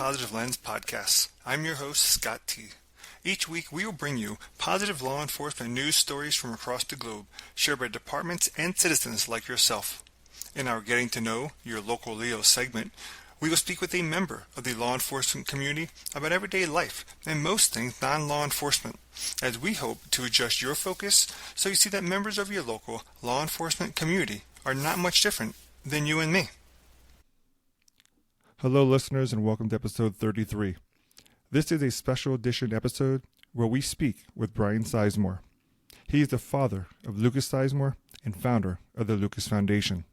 Positive Lens podcast. I'm your host, Scott T. Each week, we will bring you positive law enforcement news stories from across the globe, shared by departments and citizens like yourself. In our Getting to Know Your Local Leo segment, we will speak with a member of the law enforcement community about everyday life and most things non-law enforcement, as we hope to adjust your focus so you see that members of your local law enforcement community are not much different than you and me. Hello, listeners, and welcome to episode 33. This is a special edition episode where we speak with Brian Sizemore. He is the father of Lucas Sizemore and founder of the Lucas Foundation.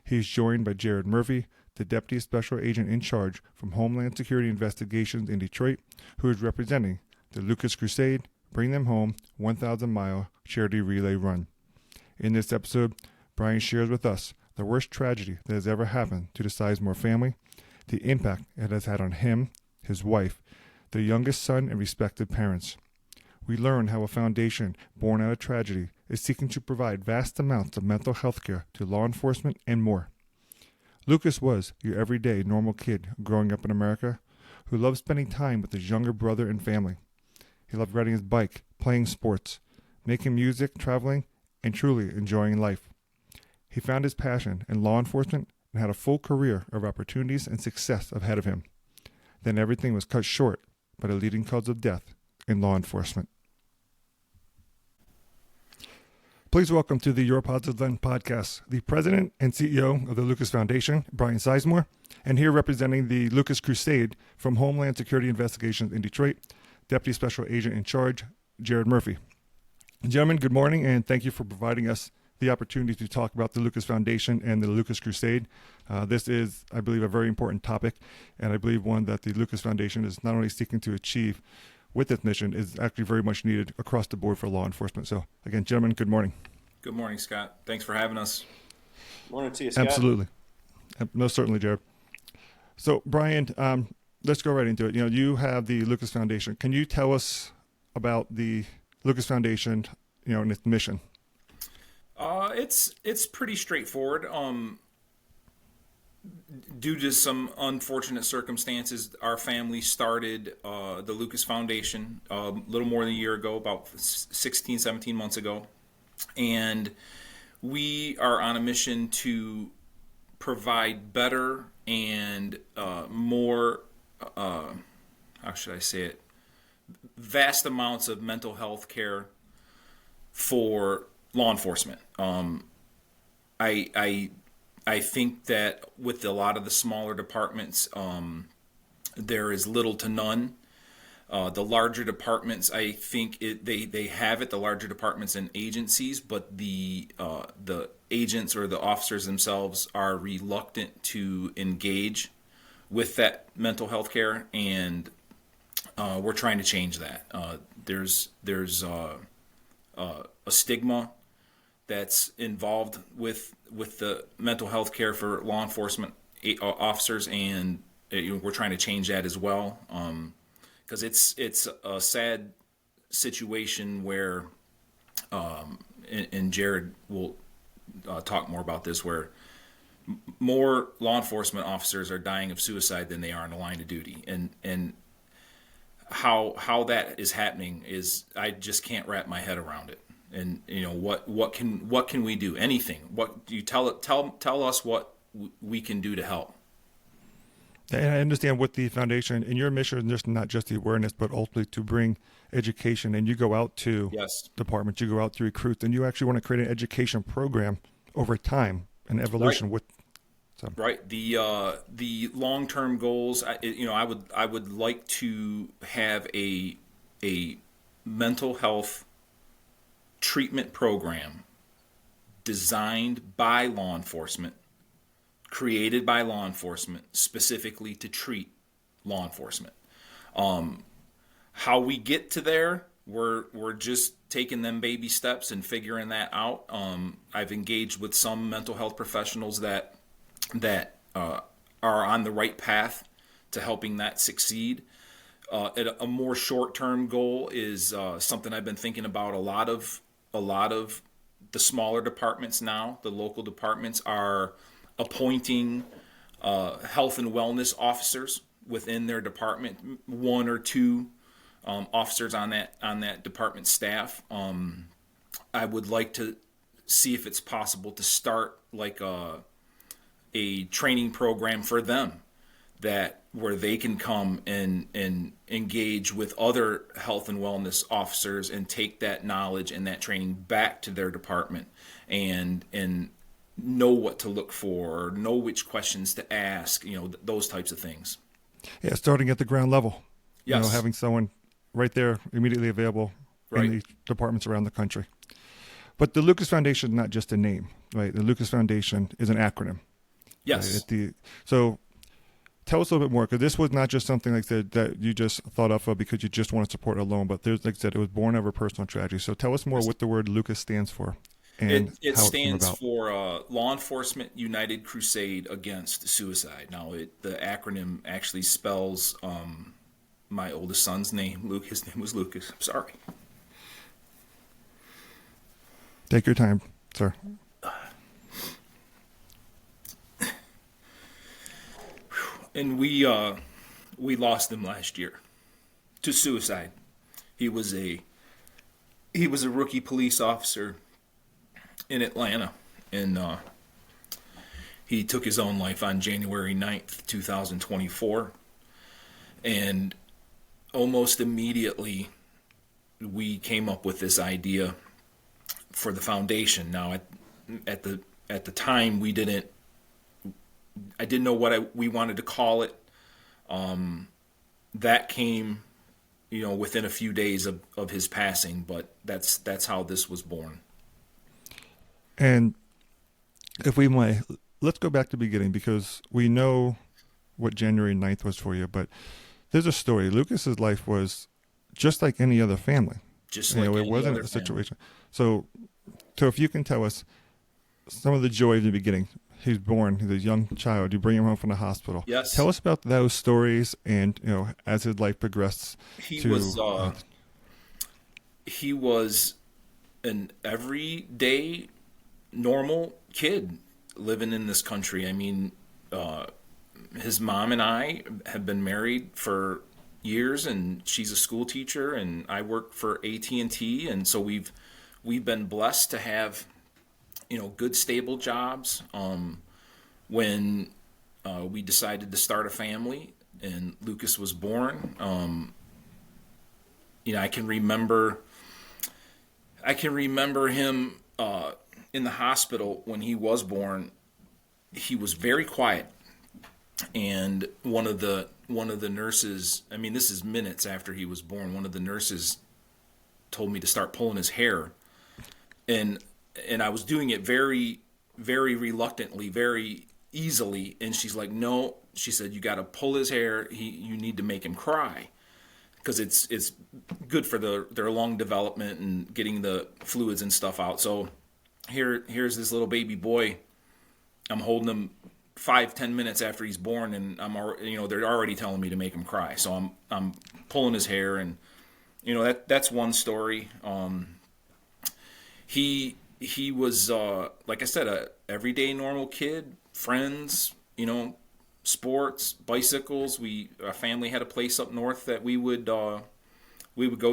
He is joined by Jared Murphey, the Deputy Special Agent in charge from Homeland Security Investigations in Detroit, who is representing the Lucas Crusade Bring Them Home 1,000-mile charity relay run. In this episode, Brian shares with us the worst tragedy that has ever happened to the Sizemore family, the impact it has had on him, his wife, their youngest son, and respective parents. We learn how a foundation born out of tragedy is seeking to provide vast amounts of mental health care to law enforcement and more. Lucas was your everyday normal kid growing up in America who loved spending time with his younger brother and family. He loved riding his bike, playing sports, making music, traveling, and truly enjoying life. He found his passion in law enforcement and had a full career of opportunities and success ahead of him. Then everything was cut short by the leading cause of death in law enforcement. Please welcome to the Your Positive Lens podcast, the president and CEO of the Lucas Foundation, Brian Sizemore, and here representing the Lucas Crusade from Homeland Security Investigations in Detroit, Deputy Special Agent in charge, Jared Murphey. Gentlemen, good morning, and thank you for providing us the opportunity to talk about the Lucas Foundation and the Lucas Crusade. This is, I believe, a very important topic, and I believe one that the Lucas Foundation is not only seeking to achieve with its mission, is actually very much needed across the board for law enforcement. So, again, gentlemen, good morning. Good morning, Scott. Thanks for having us. Morning to you, Scott. Absolutely. Most certainly, Jared. So, Brian, let's go right into it. You have the Lucas Foundation. Can you tell us about the Lucas Foundation, and its mission? It's pretty straightforward. Due to some unfortunate circumstances, our family started the Lucas Foundation a little more than a year ago, about 16, 17 months ago. And we are on a mission to provide better and more, how should I say it, vast amounts of mental health care for law enforcement. I think that with a lot of the smaller departments, there is little to none. The larger departments, I think they have it. The larger departments and agencies, but the agents or the officers themselves are reluctant to engage with that mental health care, and we're trying to change that. There's a stigma that's involved with the mental health care for law enforcement officers, and we're trying to change that as well. Because it's a sad situation where, and Jared will talk more about this, where more law enforcement officers are dying of suicide than they are in the line of duty, and how that is happening is, I just can't wrap my head around it. And what can we do? Anything? What do you tell us what we can do to help? And I understand with the foundation and your mission is not just the awareness, but ultimately to bring education. And you go out to departments, you go out to recruit, and you actually want to create an education program over time, an evolution with. So. Right. The long-term goals. I would like to have a mental health treatment program designed by law enforcement, created by law enforcement, specifically to treat law enforcement. How we get to there, we're just taking them baby steps and figuring that out. I've engaged with some mental health professionals that are on the right path to helping that succeed. A more short-term goal is something I've been thinking about. A lot of the smaller departments now, the local departments, are appointing health and wellness officers within their department, one or two officers on that department staff. I would like to see if it's possible to start like a training program for them where they can come and engage with other health and wellness officers and take that knowledge and that training back to their department and know what to look for, know which questions to ask, those types of things. Yeah, starting at the ground level. Yes. Having someone right there immediately available in the departments around the country. But the Lucas Foundation is not just a name, right? The Lucas Foundation is an acronym. Yes. Right? So tell us a little bit more, because this was not just something like that you just thought of because you just want to support alone, but there's, like I said, it was born out of a personal tragedy. So tell us more what the word Lucas stands for. And it how stands it came about. for Law Enforcement United Crusade Against Suicide. Now, the acronym actually spells my oldest son's name. Luke. His name was Lucas. I'm sorry. Take your time, sir. And we lost him last year to suicide. He was a rookie police officer in Atlanta, and he took his own life on January 9th, 2024. And almost immediately we came up with this idea for the foundation. Now, at the time, I didn't know what we wanted to call it. That came, within a few days of his passing, but that's how this was born. And if we may, let's go back to the beginning, because we know what January 9th was for you, but there's a story. Lucas's life was just like any other family. Just like it any wasn't other a situation. So if you can tell us some of the joy in the beginning. He's born, he's a young child. You bring him home from the hospital. Yes. Tell us about those stories, and as his life progressed. He was an everyday, normal kid living in this country. I mean, his mom and I have been married for years, and she's a school teacher, and I work for AT&T, and so we've been blessed to have good, stable jobs. When we decided to start a family and Lucas was born, I can remember him in the hospital when he was born. He was very quiet, and one of the nurses, I mean, this is minutes after he was born, one of the nurses told me to start pulling his hair, and I was doing it very, very reluctantly, very easily. And she's like, no, she said, you got to pull his hair. You need to make him cry, because it's good for their lung development and getting the fluids and stuff out. So here's this little baby boy. I'm holding him 5-10 minutes after he's born, and they're already telling me to make him cry. So I'm pulling his hair, and that's one story. He was, like I said, a everyday normal kid, friends, sports, bicycles. Our family had a place up north that we would go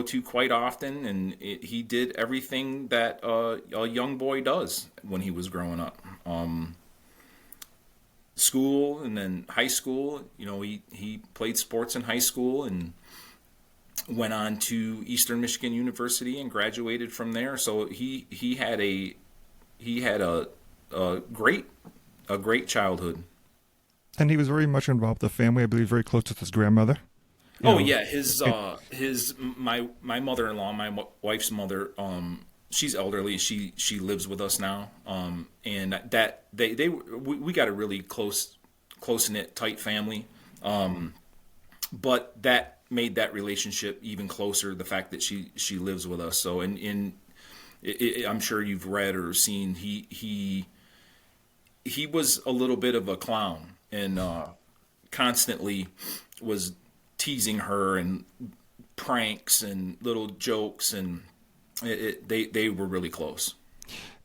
to quite often, and he did everything that a young boy does when he was growing up. School, and then high school. He played sports in high school and went on to Eastern Michigan University and graduated from there. So he had a great childhood. And he was very much involved with the family. I believe very close to his grandmother. My mother-in-law, my wife's mother, she's elderly. She lives with us now. And that we got a really close-knit, tight family. But that made that relationship even closer, the fact that she lives with us. So I'm sure you've read or seen, he was a little bit of a clown, and constantly was teasing her and pranks and little jokes, and they were really close.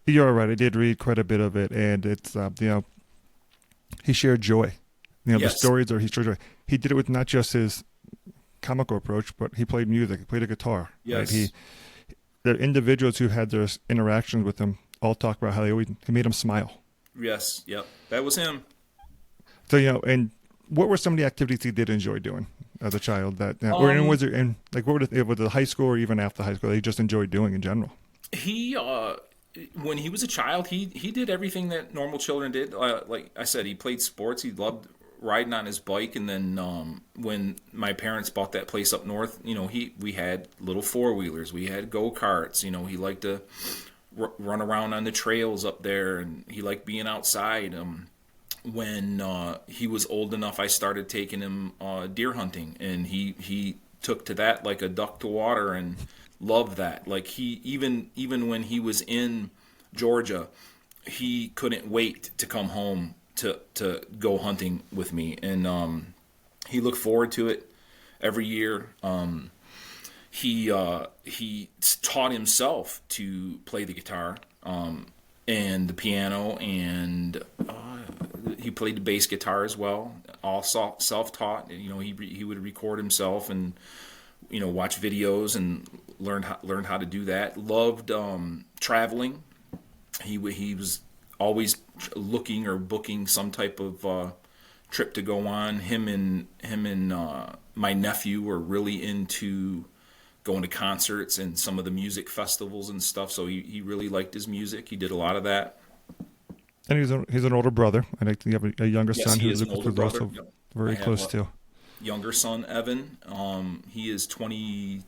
You're right. I did read quite a bit of it, and it's he shared joy. the Yes. stories are he showed. He did it with not just his comical approach, but he played music, he played a guitar. Yes. Right? The individuals who had their interactions with him all talk about how he made them smile. Yes. Yep. That was him. So and what were some of the activities he did enjoy doing as a child? Or was there, and like what was the high school or even after high school that he just enjoyed doing in general? He when he was a child, he did everything that normal children did. Like I said, he played sports. He loved riding on his bike. And then when my parents bought that place up north, we had little 4-wheelers. We had go-karts. He liked to run around on the trails up there, and he liked being outside. When he was old enough, I started taking him deer hunting, and he took to that like a duck to water and loved that. Like he even when he was in Georgia, he couldn't wait to come home to go hunting with me, and he looked forward to it every year. He taught himself to play the guitar and the piano, and he played the bass guitar as well, all self-taught. He would record himself and watch videos and learn how to do that. Loved traveling. He was always looking or booking some type of trip to go on. Him and my nephew were really into going to concerts and some of the music festivals and stuff. So he really liked his music. He did a lot of that. And he's an older brother. I think you have a younger son he who is an older was also brother. very close to. Younger son, Evan. He is 23.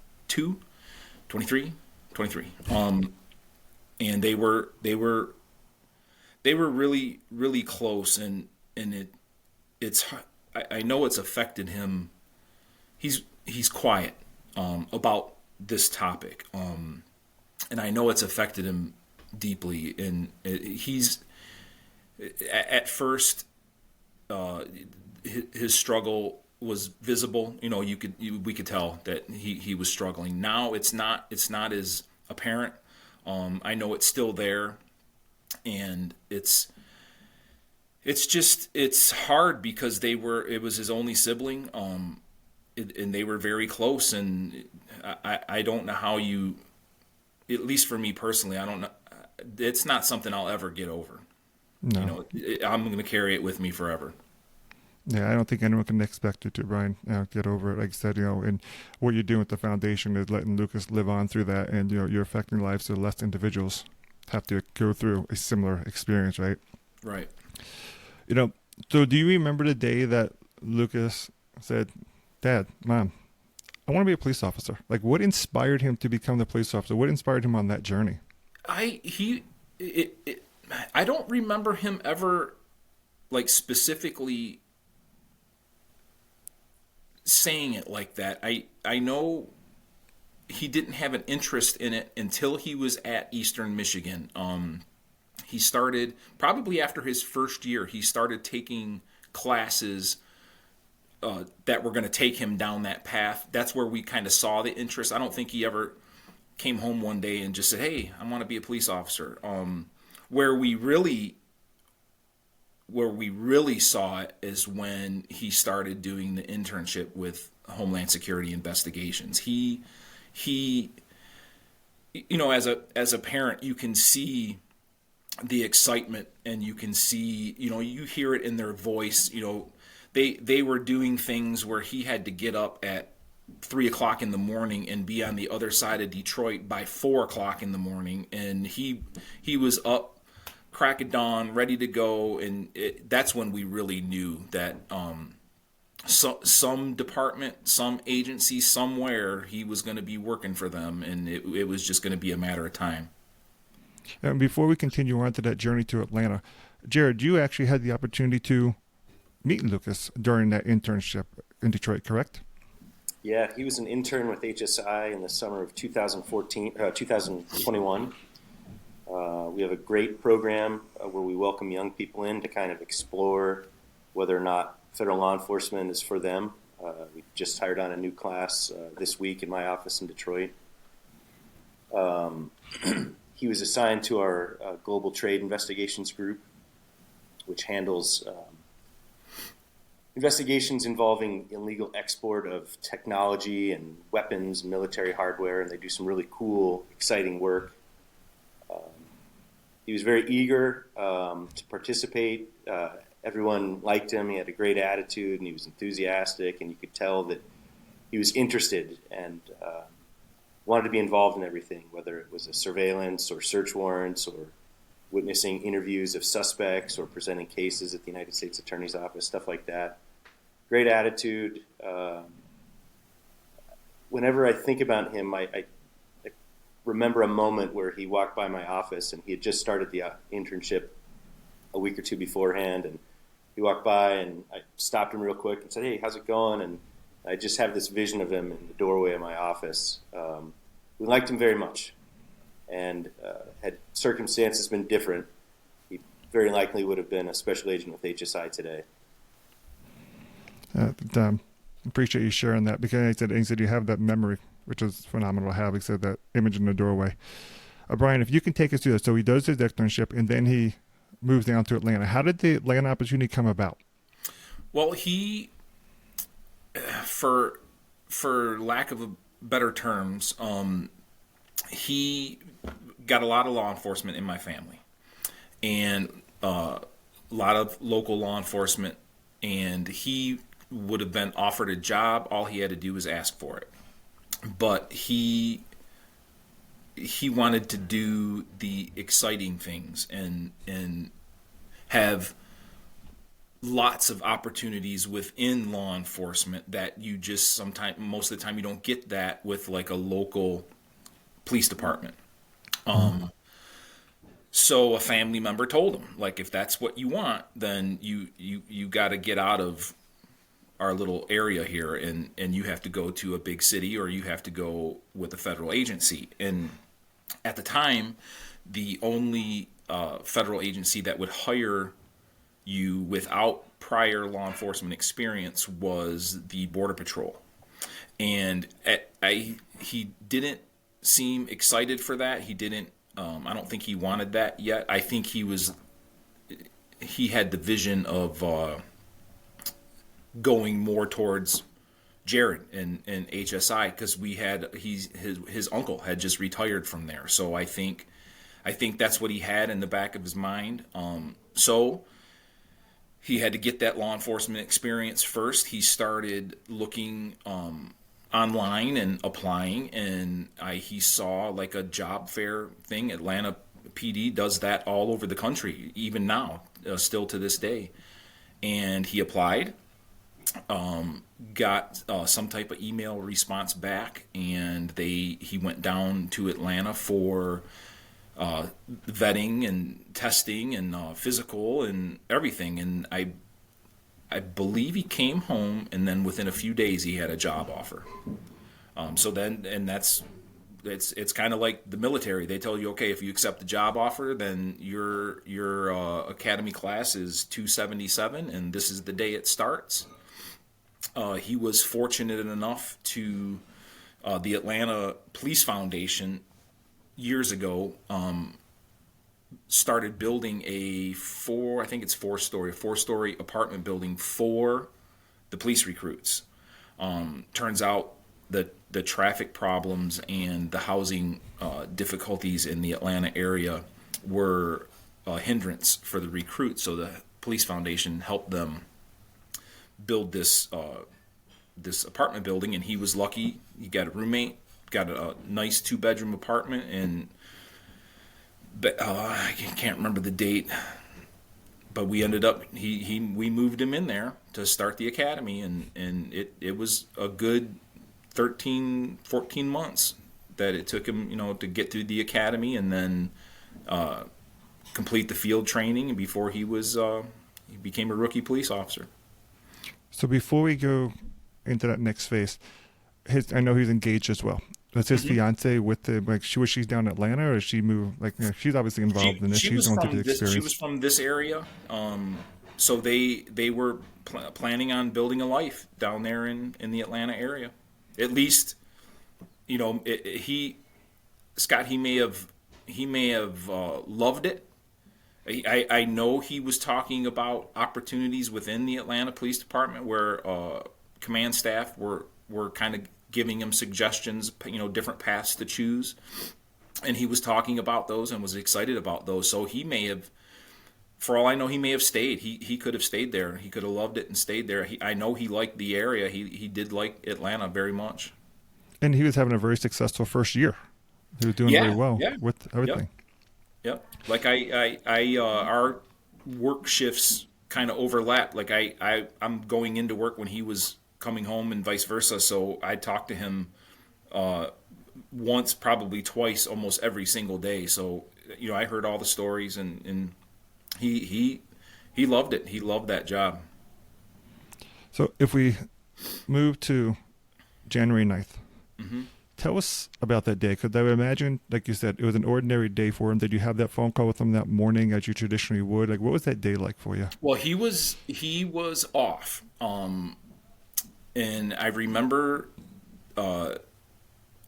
And they were really, really close, and I know it's affected him. He's quiet about this topic, and I know it's affected him deeply. And he's at first his struggle was visible. We could tell that he was struggling. Now it's not as apparent. I know it's still there, and it's hard because it was his only sibling, and they were very close, and I don't know how you, at least for me personally, I don't know. It's not something I'll ever get over. No. I'm going to carry it with me forever. Yeah, I don't think anyone can expect it to, Brian, get over it. Like I said, and what you're doing with the foundation is letting Lucas live on through that, and you're affecting lives so less individuals have to go through a similar experience, right? Right. So do you remember the day that Lucas said, "Dad, Mom, I want to be a police officer"? Like, what inspired him to become the police officer? What inspired him on that journey? I don't remember him ever, like, specifically saying it like that. I know he didn't have an interest in it until he was at Eastern Michigan. He started, probably after his first year, he started taking classes that were going to take him down that path. That's where we kind of saw the interest. I don't think he ever came home one day and just said, "Hey, I want to be a police officer." Where we really saw it is when he started doing the internship with Homeland Security Investigations. He as a parent, you can see the excitement, and you can see, you hear it in their voice. They were doing things where he had to get up at 3:00 in the morning and be on the other side of Detroit by 4:00 in the morning, and he was up crack of dawn, ready to go, and that's when we really knew that some department, some agency, somewhere, he was going to be working for them, and it was just going to be a matter of time. And before we continue on to that journey to Atlanta, Jared, you actually had the opportunity to meet Lucas during that internship in Detroit, correct? Yeah, he was an intern with HSI in the summer of 2021. We have a great program where we welcome young people in to kind of explore whether or not federal law enforcement is for them. We just hired on a new class this week in my office in Detroit. He was assigned to our Global Trade Investigations group, which handles investigations involving illegal export of technology and weapons and military hardware, and they do some really cool, exciting work. He was very eager to participate. Everyone liked him. He had a great attitude, and he was enthusiastic, and you could tell that he was interested and wanted to be involved in everything, whether it was a surveillance or search warrants or witnessing interviews of suspects or presenting cases at the United States Attorney's Office, stuff like that. Great attitude. Whenever I think about him, I remember a moment where he walked by my office, and he had just started the internship a week or two beforehand, and he walked by, and I stopped him real quick and said, "Hey, how's it going?" And I just have this vision of him in the doorway of my office. We liked him very much, and had circumstances been different, he very likely would have been a special agent with HSI today. Appreciate you sharing that, because he said you have that memory, which is phenomenal to have. He said that image in the doorway. Brian, if you can take us through that. So he does his externship, and then he moves down to Atlanta. How did the Atlanta opportunity come about? Well, he, for lack of better terms, he got a lot of law enforcement in my family, and a lot of local law enforcement, and he would have been offered a job. All he had to do was ask for it. But he wanted to do the exciting things and have lots of opportunities within law enforcement that you just most of the time you don't get that with like a local police department. So a family member told him, like, if that's what you want, then you got to get out of our little area here, and you have to go to a big city, or you have to go with a federal agency. And at the time, the only federal agency that would hire you without prior law enforcement experience was the Border Patrol. And he didn't seem excited for that. He didn't. I don't think he wanted that yet. I think he had the vision of going more towards Jared and HSI, because his uncle had just retired from there. So I think that's what he had in the back of his mind. So he had to get that law enforcement experience first. He started looking online and applying, and he saw like a job fair thing. Atlanta PD does that all over the country, even now, still to this day. And he applied, got some type of email response back, and he went down to Atlanta for vetting and testing and physical and everything. And I believe he came home, and then within a few days he had a job offer. So then, and it's kind of like the military. They tell you, okay, if you accept the job offer, then your academy class is 277, and this is the day it starts. He was fortunate enough to the Atlanta Police Foundation years ago started building a four-story apartment building for the police recruits. Turns out that the traffic problems and the housing difficulties in the Atlanta area were a hindrance for the recruits. So the Police Foundation helped them build this apartment building, and he was lucky. He got a roommate, got a nice 2-bedroom apartment, and I can't remember the date, but we ended up we moved him in there to start the academy, and it was a good 13, 14 months that it took him, to get through the academy and then complete the field training before he became a rookie police officer. So before we go into that next phase, I know he's engaged as well. That's his fiance with she's down in Atlanta, or she moved? She's obviously involved in this. She's going through the experience. She was from this area, so they were planning on building a life down there in the Atlanta area. At least, Scott, he may have loved it I know he was talking about opportunities within the Atlanta Police Department where command staff were kind of giving him suggestions, different paths to choose. And he was talking about those and was excited about those. So he may have, for all I know, he may have stayed. He could have stayed there. He could have loved it and stayed there. I know he liked the area. He did like Atlanta very much. And he was having a very successful first year. He was doing very well with everything. Yep. Like our work shifts kind of overlap. Like I'm going into work when he was coming home and vice versa. So I talked to him once, probably twice, almost every single day. So, I heard all the stories and he loved it. He loved that job. So if we move to January 9th, tell us about that day, because I would imagine, like you said, it was an ordinary day for him. Did you have that phone call with him that morning as you traditionally would? Like, what was that day like for you? Well, he was off, and I remember, I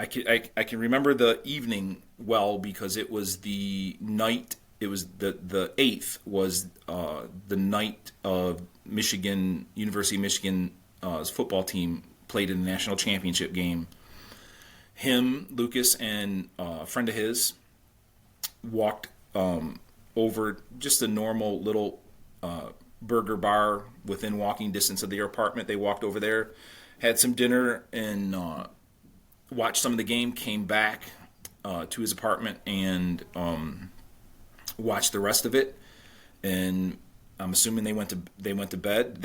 can remember the evening well because it was the night. It was the 8th was the night of University of Michigan's football team played in the national championship game. Him, Lucas, and a friend of his walked over just a normal little burger bar within walking distance of their apartment. They walked over there, had some dinner, and watched some of the game, came back to his apartment and watched the rest of it. And I'm assuming they went to bed.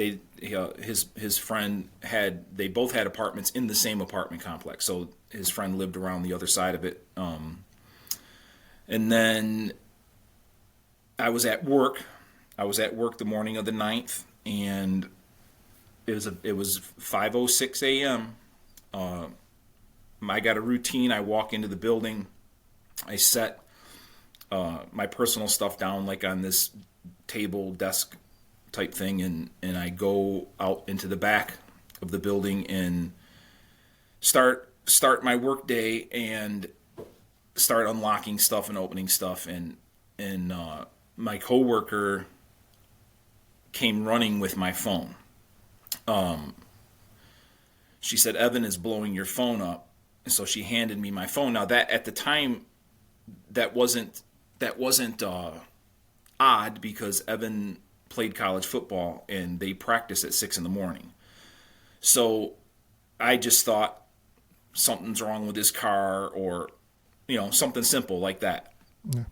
His friend they both had apartments in the same apartment complex. So his friend lived around the other side of it. And then I was at work. The morning of the 9th, and it was 5:06 a.m. I got a routine. I walk into the building. I set my personal stuff down like on this table desk type thing, and I go out into the back of the building and start my work day and start unlocking stuff and opening stuff, and my coworker came running with my phone. She said, "Evan is blowing your phone up." And so she handed me my phone. Now that at the time that wasn't odd because Evan played college football and they practice at 6 a.m. So I just thought something's wrong with his car or, something simple like that. Yeah.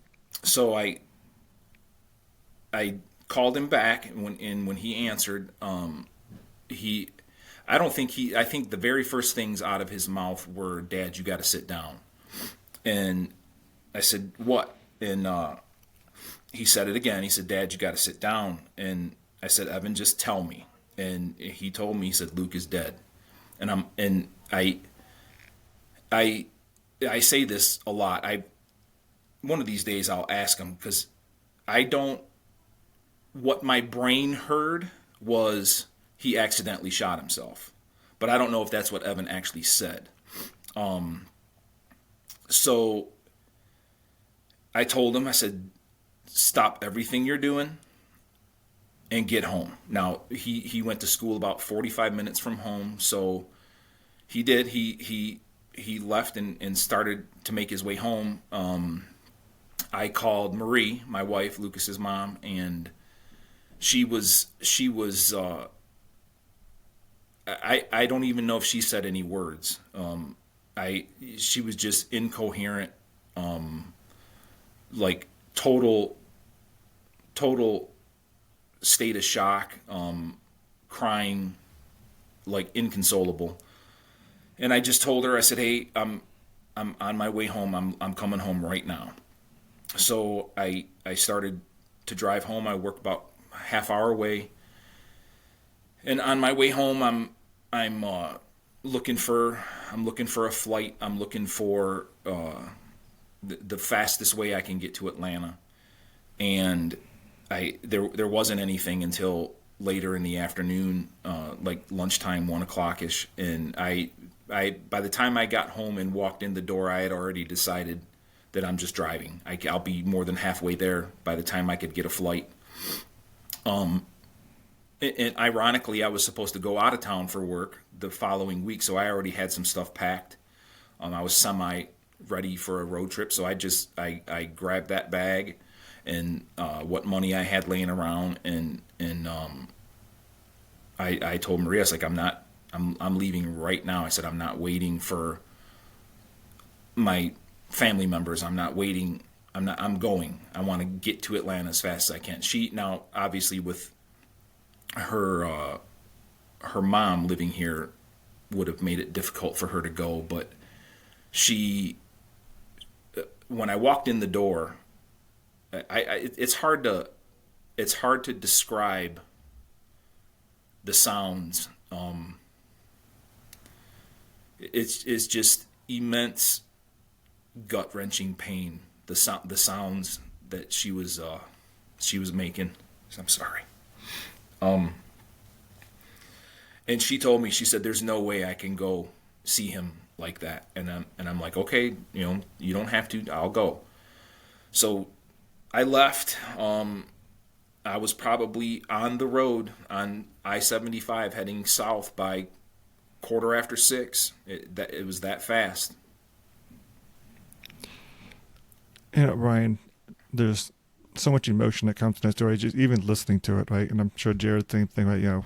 So I called him back, and when he answered, I think the very first things out of his mouth were, "Dad, you got to sit down." And I said, "What?" And he said it again. He said, "Dad, you got to sit down." And I said, "Evan, just tell me." And he told me, he said, "Luke is dead." And I say this a lot. One of these days I'll ask him, because what my brain heard was he accidentally shot himself. But I don't know if that's what Evan actually said. So I told him, I said, "Stop everything you're doing and get home." Now, he went to school about 45 minutes from home, so he did. He left and started to make his way home. I called Marie, my wife, Lucas's mom, and she was I don't even know if she said any words. She was just incoherent, like total state of shock, crying, like inconsolable. And I just told her, I said, "Hey, I'm on my way home. I'm coming home right now." So I started to drive home. I work about a half hour away. And on my way home, I'm looking for a flight. I'm looking for the fastest way I can get to Atlanta. And there wasn't anything until later in the afternoon, like lunchtime, 1:00-ish. And by the time I got home and walked in the door, I had already decided that I'm just driving. I'll be more than halfway there by the time I could get a flight. And ironically, I was supposed to go out of town for work the following week, so I already had some stuff packed. I was semi ready for a road trip, so I grabbed that bag and what money I had laying around, and I told Maria, I was like, I'm leaving right now. I said, I'm not waiting for my family members. I'm not waiting. I'm going. I want to get to Atlanta as fast as I can. She, now obviously with her mom living here would have made it difficult for her to go, but when I walked in the door, it's hard to describe the sounds. It's just immense, gut-wrenching pain. The sounds that she was making. I'm sorry. And she told me, she said, "There's no way I can go see him like that." And I'm like, okay, you don't have to. I'll go. So I left. I was probably on the road on I-75 heading south by 6:15. It was that fast. Ryan, there's so much emotion that comes to that story, just even listening to it, right? And I'm sure Jared, same thing, right?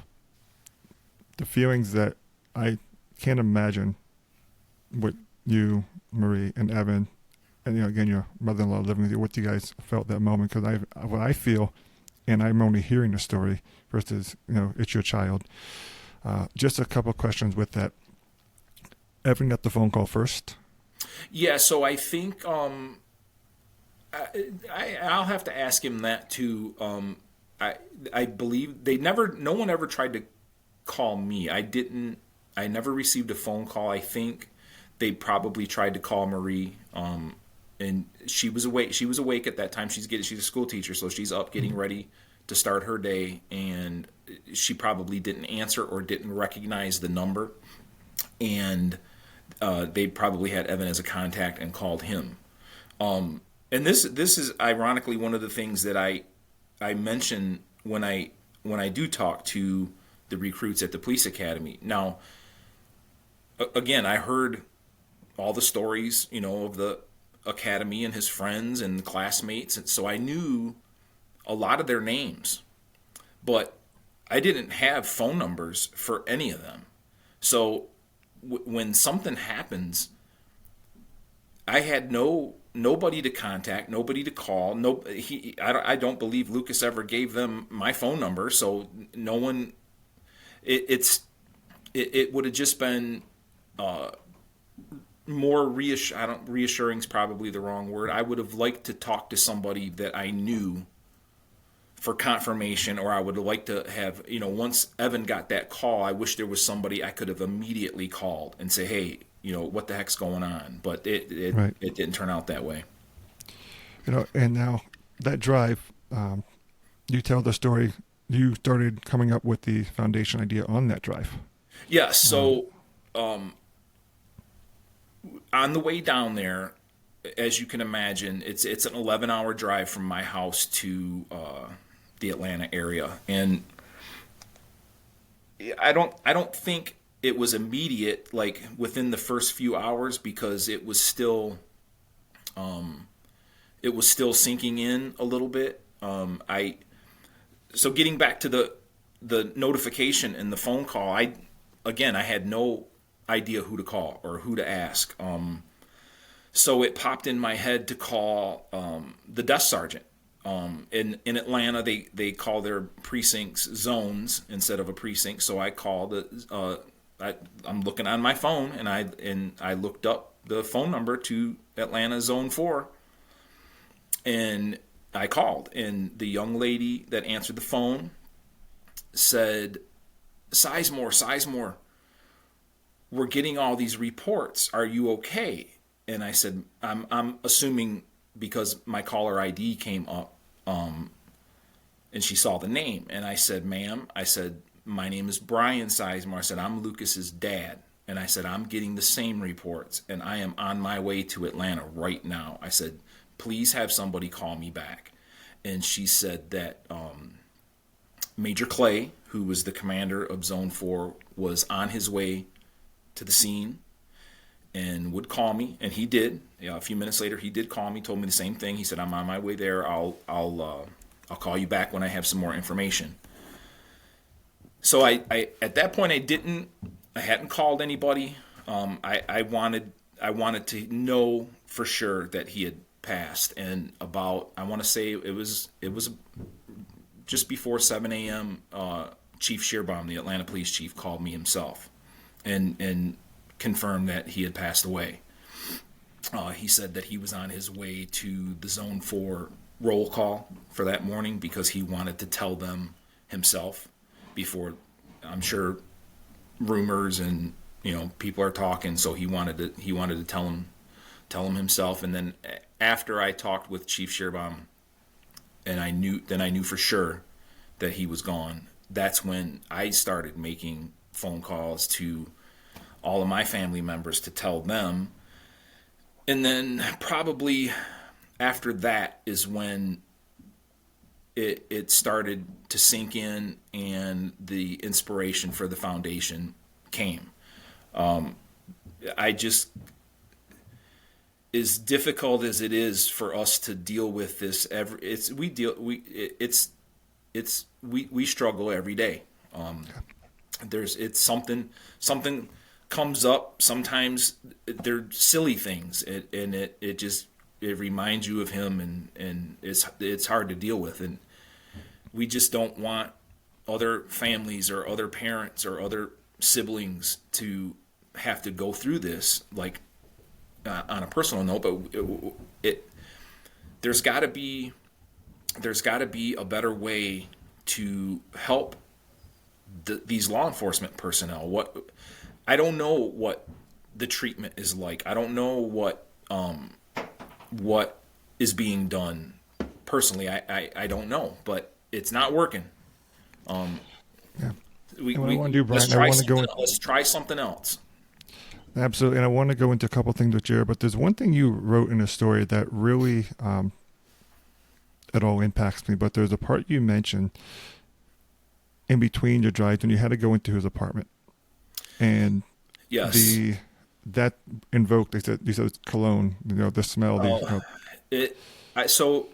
The feelings that I can't imagine what you, Marie, and Evan, and again, your mother-in-law living with you, what you guys felt that moment, because what I feel, and I'm only hearing the story versus, it's your child. Just a couple of questions with that. Evan got the phone call first. Yeah, so I think I'll have to ask him that too. I believe no one ever tried to call me. I never received a phone call. I think they probably tried to call Marie, and she was awake. She was awake at that time. She's a school teacher, so she's up getting ready to start her day, and she probably didn't answer or didn't recognize the number, and they probably had Evan as a contact and called him. And this is ironically one of the things that I mention when I do talk to the recruits at the police academy. Now, again, I heard all the stories, of the academy and his friends and classmates, and so I knew a lot of their names, but I didn't have phone numbers for any of them. So when something happens, I had nobody to contact, nobody to call. I don't believe Lucas ever gave them my phone number, so no one. It would have just been more reassuring is probably the wrong word. I would have liked to talk to somebody that I knew for confirmation, or I would have liked to have, once Evan got that call, I wish there was somebody I could have immediately called and say, hey, what the heck's going on? But it didn't turn out that way. And now that drive, you tell the story, you started coming up with the foundation idea on that drive. Yeah, so on the way down there, as you can imagine, it's an 11-hour drive from my house to the Atlanta area, and I don't think it was immediate, like within the first few hours, because it was still sinking in a little bit. So getting back to the notification and the phone call, I had no idea who to call or who to ask. So it popped in my head to call the desk sergeant. In Atlanta, they call their precincts zones instead of a precinct. So I called I'm looking on my phone, and I looked up the phone number to Atlanta Zone 4, and I called, and the young lady that answered the phone said, Sizemore, we're getting all these reports. Are you okay? And I said, I'm assuming because my caller ID came up, and she saw the name. And I said, ma'am, my name is Brian Sizemore. I said, I'm Lucas's dad. And I said, I'm getting the same reports, and I am on my way to Atlanta right now. I said, please have somebody call me back. And she said that Major Clay, who was the commander of Zone 4, was on his way to the scene and would call me, and he did. A few minutes later, he did call me, told me the same thing. He said, I'm on my way there. I'll call you back when I have some more information. So I at that point, I hadn't called anybody. I wanted to know for sure that he had passed. And about, I want to say it was just before 7 a.m. Chief Shearbaum, the Atlanta police chief, called me himself and confirmed that he had passed away. He said that he was on his way to the Zone 4 roll call for that morning because he wanted to tell them himself before, I'm sure, rumors and people are talking, so he wanted to tell him himself. And then after I talked with Chief Shearbaum and I knew for sure that he was gone, that's when I started making phone calls to all of my family members to tell them. And then probably after that is when it started to sink in and the inspiration for the foundation came. As difficult as it is for us to deal with this, we struggle every day. It's something comes up. Sometimes they're silly things, and it reminds you of him, and it's hard to deal with, and we just don't want other families or other parents or other siblings to have to go through this, like on a personal note. But there's got to be a better way to help these law enforcement personnel. I don't know what the treatment is like. I don't know what is being done. Personally, I don't know, but it's not working. Yeah. What I want to do, Brian, let's try something else. Absolutely, and I want to go into a couple things with Jared, but there's one thing you wrote in a story that really it all impacts me. But there's a part you mentioned in between your drives when you had to go into his apartment, and yes, that invoked. You said it's cologne, the smell. So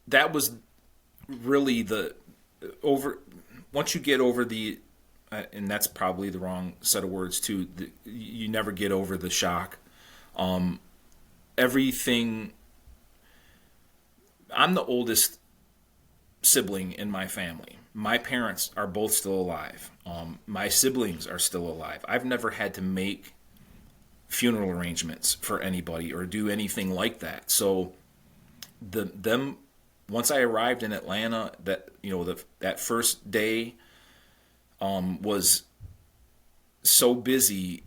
that was really once you get over the, and that's probably the wrong set of words too, you never get over the shock. Everything, I'm the oldest sibling in my family. My parents are both still alive. My siblings are still alive. I've never had to make funeral arrangements for anybody or do anything like that. So once I arrived in Atlanta, that first day was so busy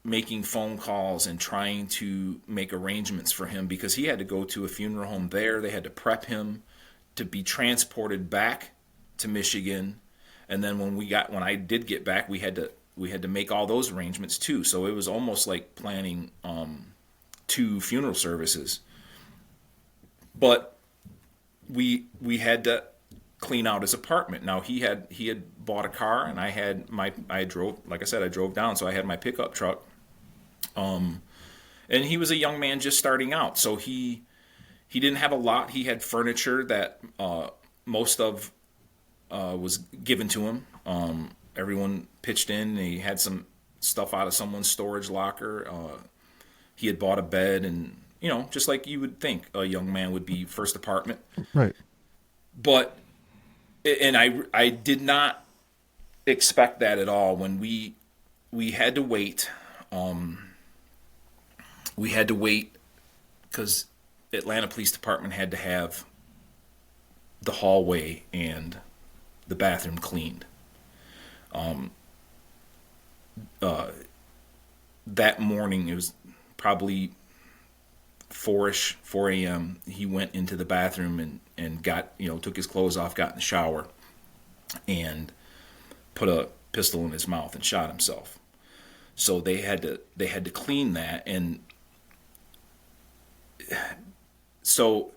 making phone calls and trying to make arrangements for him because he had to go to a funeral home there. They had to prep him to be transported back to Michigan, and then when I did get back, we had to make all those arrangements too. So it was almost like planning 2 funeral services. But we had to clean out his apartment. Now he had bought a car, and I drove down, so I had my pickup truck. And he was a young man just starting out, so he didn't have a lot. He had furniture that most of was given to him. Everyone pitched in, and he had some stuff out of someone's storage locker. He had bought a bed, and just like you would think a young man would be, first apartment. Right. But, and I did not expect that at all when we had to wait. We had to wait because Atlanta Police Department had to have the hallway and the bathroom cleaned. That morning, it was probably 4 a.m. He went into the bathroom and got, took his clothes off, got in the shower, and put a pistol in his mouth and shot himself. So they had to clean that. And so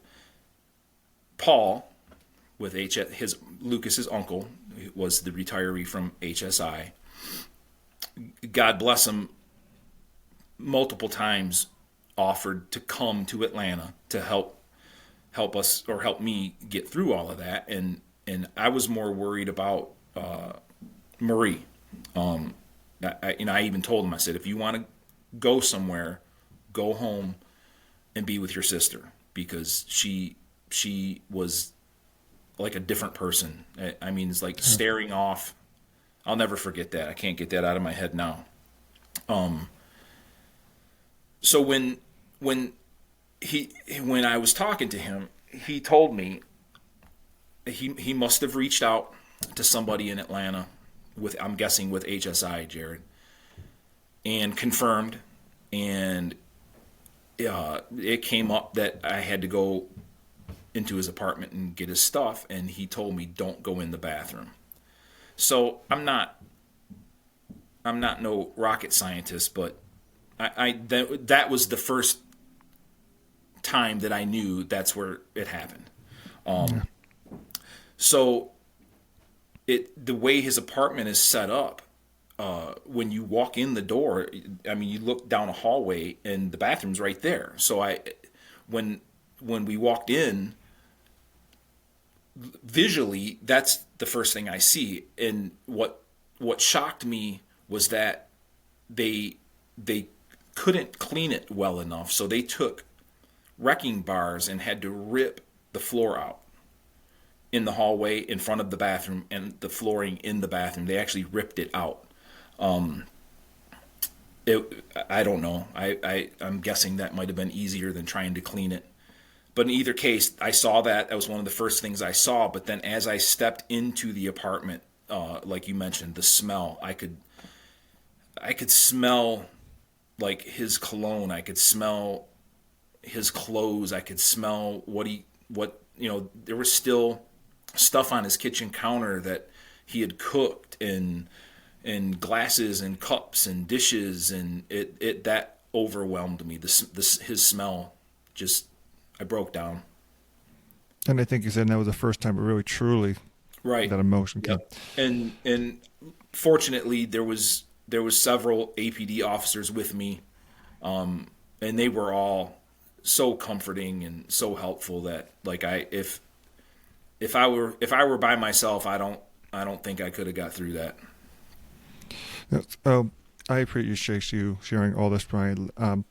Paul, with Lucas's uncle, was the retiree from HSI. God bless him, multiple times offered to come to Atlanta to help us, or help me get through all of that. And I was more worried about Marie. I even told him, I said, if you want to go somewhere, go home and be with your sister, because she was like a different person. I mean, it's like staring off. I'll never forget that. I can't get that out of my head now. So when I was talking to him, he told me he must have reached out to somebody in Atlanta I'm guessing with HSI, Jared, and confirmed, and it came up that I had to go into his apartment and get his stuff, and he told me, don't go in the bathroom. So I'm not no rocket scientist, but that was the first time that I knew that's where it happened. So the way his apartment is set up, when you walk in the door, I mean, you look down a hallway and the bathroom's right there. So when we walked in, visually, that's the first thing I see. And what shocked me was that they couldn't clean it well enough, so they took wrecking bars and had to rip the floor out in the hallway in front of the bathroom and the flooring in the bathroom. They actually ripped it out. I don't know. I'm guessing that might have been easier than trying to clean it. But in either case, I saw that. That was one of the first things I saw. But then as I stepped into the apartment, like you mentioned, the smell, I could smell like his cologne. I could smell his clothes. I could smell there was still stuff on his kitchen counter that he had cooked, and glasses and cups and dishes, and it that overwhelmed me. His smell, just, I broke down. And I think you said that was the first time it really truly, right, that emotion came. Yep. And fortunately there was several APD officers with me, and they were all so comforting and so helpful that, like, if I were by myself, I don't think I could have got through that. I appreciate you sharing all this, Brian. The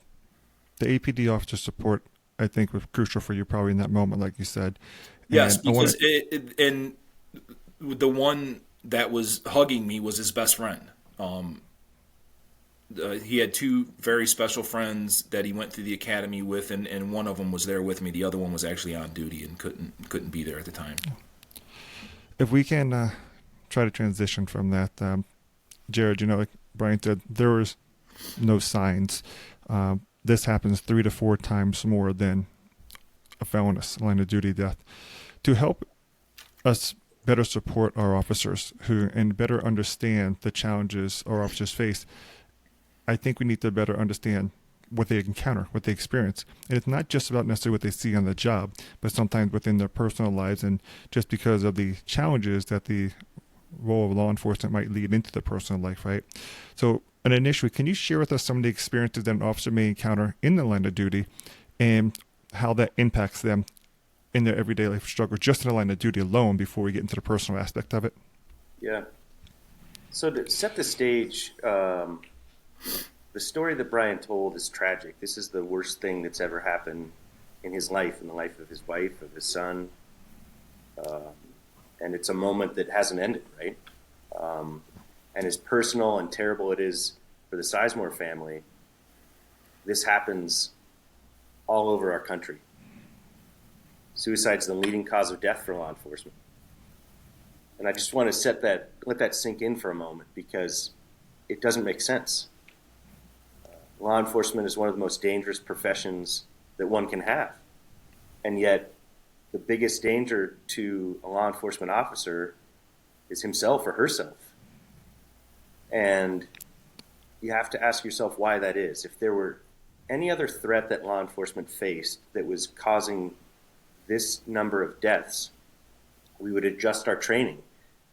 APD officer support, I think, was crucial for you probably in that moment, like you said. Yes, because and the one that was hugging me was his best friend. He had two very special friends that he went through the academy with, and one of them was there with me. The other one was actually on duty and couldn't be there at the time. If we can try to transition from that, Jared, like Brian said, there was no signs. This happens 3 to 4 times more than a felonious line of duty death. To help us better support our officers and better understand the challenges our officers face, I think we need to better understand what they encounter, what they experience. And it's not just about necessarily what they see on the job, but sometimes within their personal lives, and just because of the challenges that the role of law enforcement might lead into their personal life, right? So, and initially, can you share with us some of the experiences that an officer may encounter in the line of duty and how that impacts them in their everyday life struggle, just in the line of duty alone, before we get into the personal aspect of it? Yeah. So to set the stage, the story that Brian told is tragic. This is the worst thing that's ever happened in his life, in the life of his wife, of his son. And it's a moment that hasn't ended, right? And as personal and terrible it is for the Sizemore family, this happens all over our country. Suicide is the leading cause of death for law enforcement. And I just want to let that sink in for a moment, because it doesn't make sense. Law enforcement is one of the most dangerous professions that one can have. And yet, the biggest danger to a law enforcement officer is himself or herself. And you have to ask yourself why that is. If there were any other threat that law enforcement faced that was causing this number of deaths, we would adjust our training.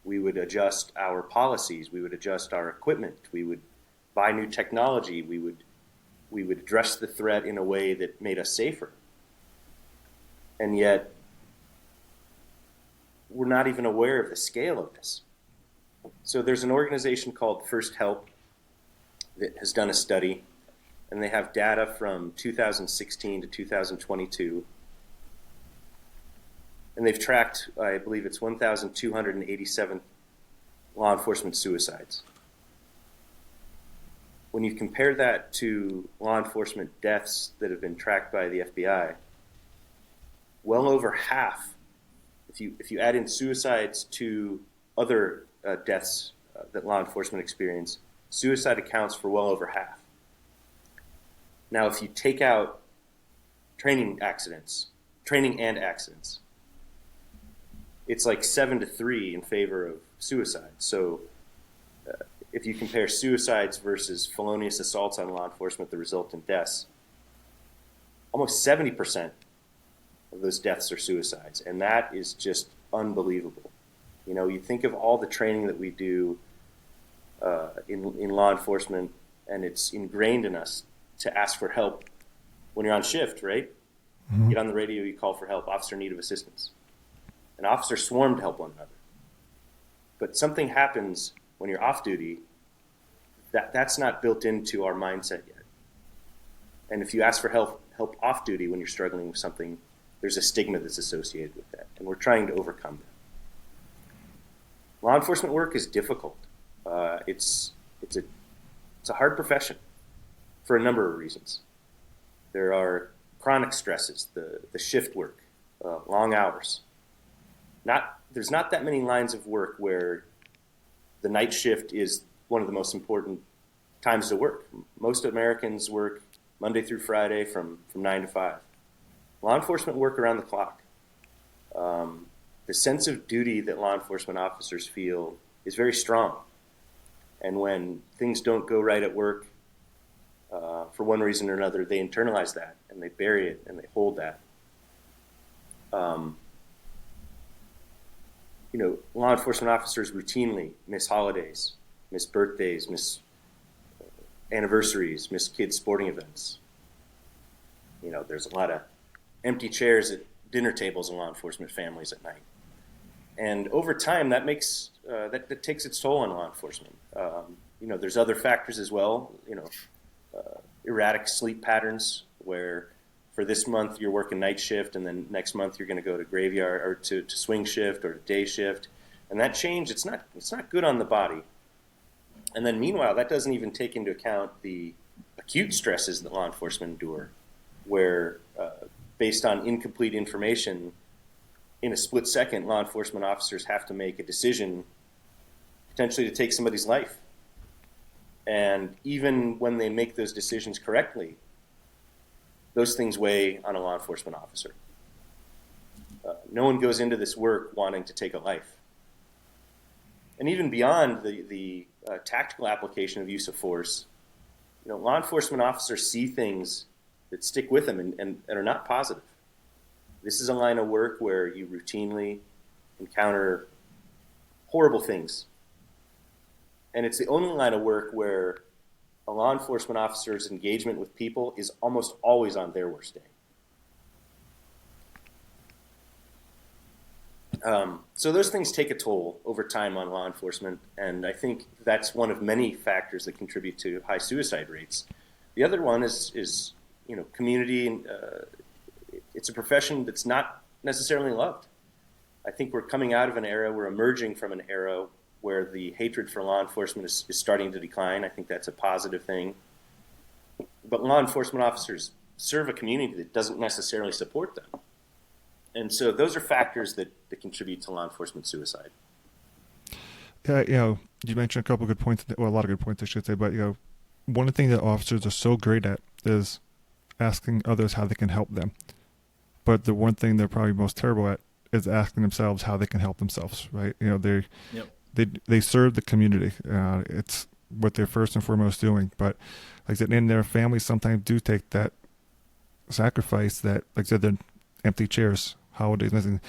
We would adjust our policies. We would adjust our equipment. We would buy new technology. We would address the threat in a way that made us safer. And yet, we're not even aware of the scale of this. So there's an organization called First Help that has done a study, and they have data from 2016 to 2022. And they've tracked, I believe it's 1,287 law enforcement suicides. When you compare that to law enforcement deaths that have been tracked by the FBI, well over half, if you add in suicides to other deaths that law enforcement experience, suicide accounts for well over half. Now, if you take out training and accidents, it's like 7-3 in favor of suicide. So if you compare suicides versus felonious assaults on law enforcement that result in deaths, almost 70% of those deaths are suicides. And that is just unbelievable. You know, you think of all the training that we do in law enforcement, and it's ingrained in us to ask for help when you're on shift, right? Mm-hmm. Get on the radio, you call for help, officer in need of assistance. An officer swarm to help one another. But something happens when you're off duty, that's not built into our mindset yet. And if you ask for help off duty when you're struggling with something, there's a stigma that's associated with that. And we're trying to overcome that. Law enforcement work is difficult. It's a hard profession for a number of reasons. There are chronic stresses, the shift work, long hours. There's not that many lines of work where the night shift is one of the most important times to work. Most Americans work Monday through Friday from 9 to 5. Law enforcement work around the clock. The sense of duty that law enforcement officers feel is very strong. And when things don't go right at work, for one reason or another, they internalize that and they bury it and they hold that. Law enforcement officers routinely miss holidays, miss birthdays, miss anniversaries, miss kids' sporting events. There's a lot of empty chairs at dinner tables in law enforcement families at night. And over time, that makes that takes its toll on law enforcement. There's other factors as well. Erratic sleep patterns, where for this month you're working night shift, and then next month you're going to go to graveyard or to swing shift or to day shift, and that change it's not good on the body. And then meanwhile, that doesn't even take into account the acute stresses that law enforcement endure, where based on incomplete information, in a split second, law enforcement officers have to make a decision potentially to take somebody's life. And even when they make those decisions correctly, those things weigh on a law enforcement officer. No one goes into this work wanting to take a life. And even beyond the tactical application of use of force, law enforcement officers see things that stick with them and are not positive. This is a line of work where you routinely encounter horrible things. And it's the only line of work where a law enforcement officer's engagement with people is almost always on their worst day. So those things take a toll over time on law enforcement, and I think that's one of many factors that contribute to high suicide rates. The other one is community, and it's a profession that's not necessarily loved. I think we're coming out of an era, we're emerging from an era where the hatred for law enforcement is starting to decline. I think that's a positive thing. But law enforcement officers serve a community that doesn't necessarily support them. And so those are factors that contribute to law enforcement suicide. Yeah, you mentioned a couple of good points, well, a lot of good points, I should say, but, one of the things that officers are so great at is asking others how they can help them. But the one thing they're probably most terrible at is asking themselves how they can help themselves, right? They serve the community. what they're first and foremost doing. But like I said, in their families sometimes do take that sacrifice that, like I said, they're empty chairs, holidays, nothing.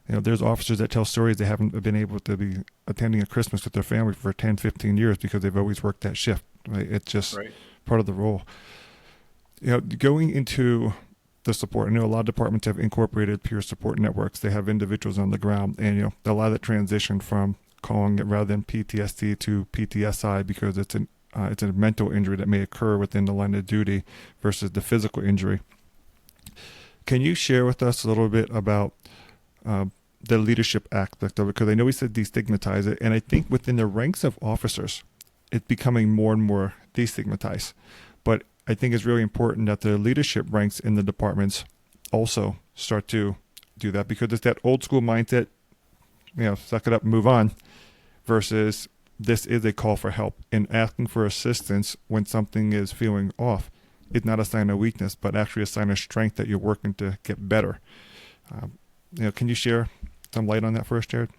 There's officers that tell stories they haven't been able to be attending a Christmas with their family for 10, 15 years because they've always worked that shift. Right? It's just part of the role. Going into the support, I know a lot of departments have incorporated peer support networks. They have individuals on the ground, and a lot of that transition from calling it rather than PTSD to PTSI because it's a mental injury that may occur within the line of duty versus the physical injury. Can you share with us a little bit about the leadership aspect of it? Because I know we said destigmatize it, and I think within the ranks of officers, it's becoming more and more destigmatized. But I think it's really important that the leadership ranks in the departments also start to do that, because it's that old school mindset, suck it up and move on, versus this is a call for help, and asking for assistance when something is feeling off is not a sign of weakness, but actually a sign of strength that you're working to get better. Can you share some light on that for us, Jared?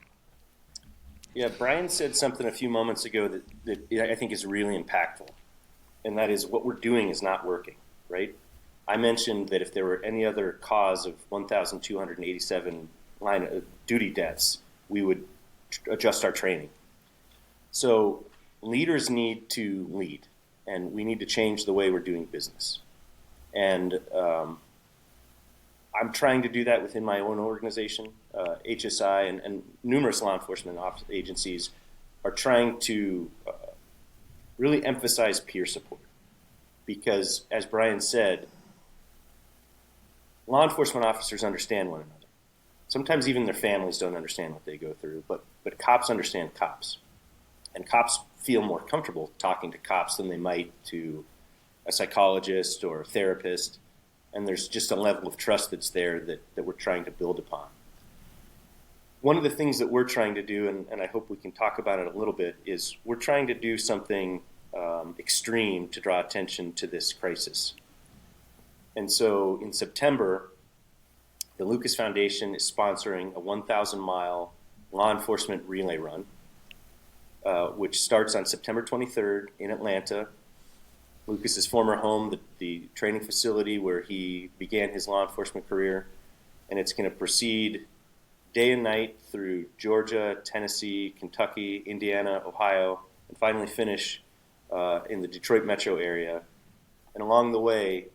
Yeah, Brian said something a few moments ago that I think is really impactful, and that is what we're doing is not working, right? I mentioned that if there were any other cause of 1,287 line of duty deaths, we would adjust our training. So leaders need to lead, and we need to change the way we're doing business. And I'm trying to do that within my own organization. HSI and numerous law enforcement agencies are trying to really emphasize peer support, because, as Brian said, law enforcement officers understand one another. Sometimes even their families don't understand what they go through, but cops understand cops. And cops feel more comfortable talking to cops than they might to a psychologist or a therapist. And there's just a level of trust that's there that we're trying to build upon. One of the things that we're trying to do, and I hope we can talk about it a little bit, is we're trying to do something extreme to draw attention to this crisis. And so in September, the Lucas Foundation is sponsoring a 1,000-mile law enforcement relay run, which starts on September 23rd in Atlanta. Lucas's former home, the training facility where he began his law enforcement career. And it's going to proceed day and night through Georgia, Tennessee, Kentucky, Indiana, Ohio, and finally finish in the Detroit metro area. And along the way,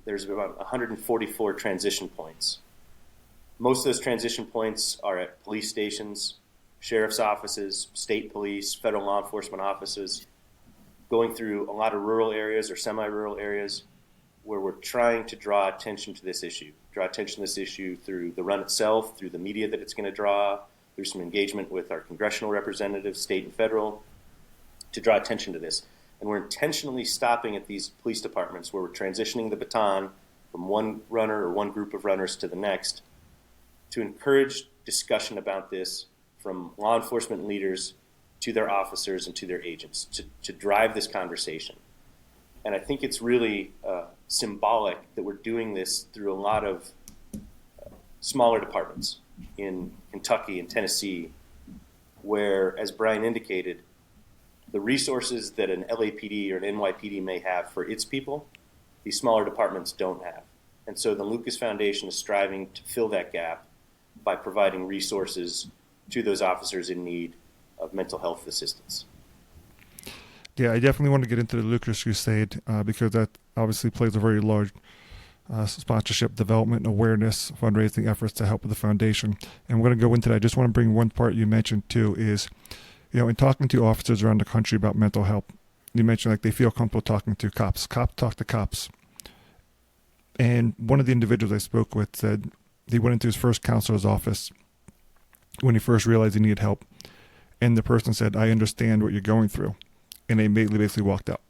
there's about 144 transition points. Most of those transition points are at police stations, sheriff's offices, state police, federal law enforcement offices, going through a lot of rural areas or semi-rural areas where we're trying to draw attention to this issue through the run itself, through the media that it's going to draw, through some engagement with our congressional representatives, state and federal, to draw attention to this. And we're intentionally stopping at these police departments where we're transitioning the baton from one runner or one group of runners to the next to encourage discussion about this from law enforcement leaders to their officers and to their agents to drive this conversation. And I think it's really symbolic that we're doing this through a lot of smaller departments in Kentucky and Tennessee, where, as Brian indicated, the resources that an LAPD or an NYPD may have for its people, these smaller departments don't have. And so the Lucas Foundation is striving to fill that gap by providing resources to those officers in need of mental health assistance. Yeah, I definitely want to get into the Lucas Crusade because that obviously plays a very large sponsorship, development, awareness, fundraising efforts to help with the foundation. And we're going to go into that. I just want to bring one part you mentioned too is, in talking to officers around the country about mental health, you mentioned like they feel comfortable talking to cops. Cops talk to cops. And one of the individuals I spoke with said he went into his first counselor's office when he first realized he needed help. And the person said, "I understand what you're going through." And they immediately basically walked out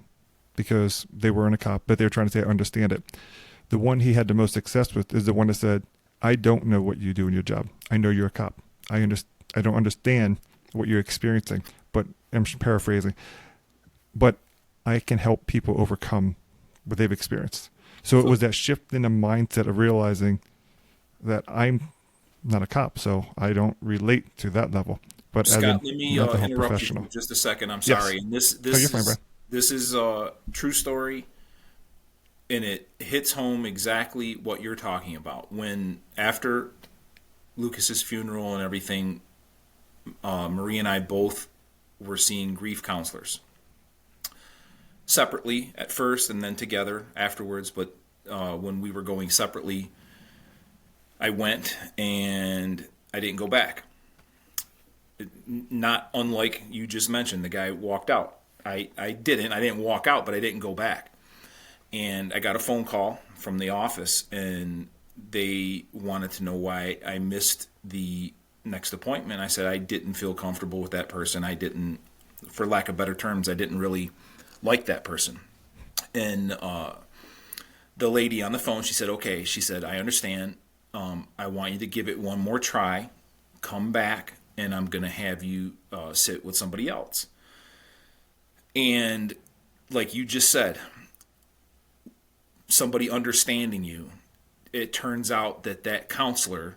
because they weren't a cop, but they were trying to say, "I understand it." The one he had the most success with is the one that said, "I don't know what you do in your job. I know you're a cop. I don't understand what you're experiencing," but I'm paraphrasing, "but I can help people overcome what they've experienced." So it was that shift in the mindset of realizing that I'm not a cop, so I don't relate to that level. but as Scott, a let me mental health interrupt you professional. for just a second. I'm Yes. sorry. And You're fine, Brian. this is a true story, and it hits home exactly what you're talking about. When after Lucas's funeral and everything, Marie and I both were seeing grief counselors separately at first, and then together afterwards. But when we were going separately, I went and I didn't go back. Not unlike you just mentioned, the guy walked out. I didn't walk out, but I didn't go back. And I got a phone call from the office, and they wanted to know why I missed the next appointment. I said I didn't feel comfortable with that person. I didn't, for lack of better terms, I didn't really like that person. And the lady on the phone, she said, okay, she said, I understand. I want you to give it one more try. Come back, and I'm going to have you sit with somebody else. And like you just said, somebody understanding you, it turns out that counselor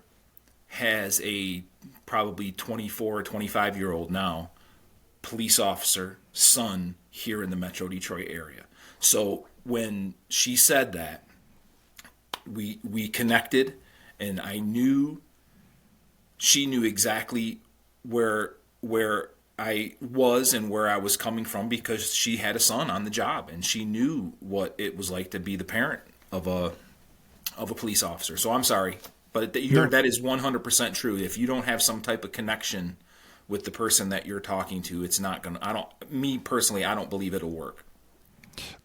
has a probably 24 or 25-year-old now police officer son here in the Metro Detroit area. So when she said that, we connected, and I knew she knew exactly where I was and where I was coming from, because she had a son on the job, and she knew what it was like to be the parent of a police officer. So I'm sorry, but that is 100% true. If you don't have some type of connection with the person that you're talking to, it's not gonna. Me personally, I don't believe it'll work.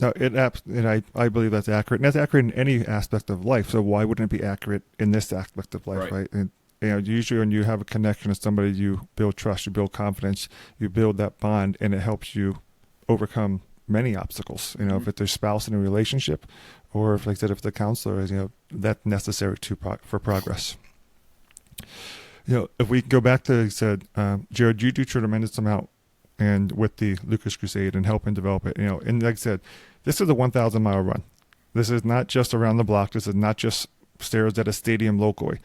No, and I believe that's accurate, and that's accurate in any aspect of life. So why wouldn't it be accurate in this aspect of life, right? And usually when you have a connection with somebody, you build trust, you build confidence, you build that bond, and it helps you overcome many obstacles. Mm-hmm. If it's a spouse in a relationship, or if, like I said, if it's a counselor, that's necessary for progress. If we go back to, like I said, Jared, you do tremendous amount and with the Lucas Crusade and helping develop it. And like I said, this is a 1,000-mile run. This is not just around the block. This is not just stairs at a stadium locally.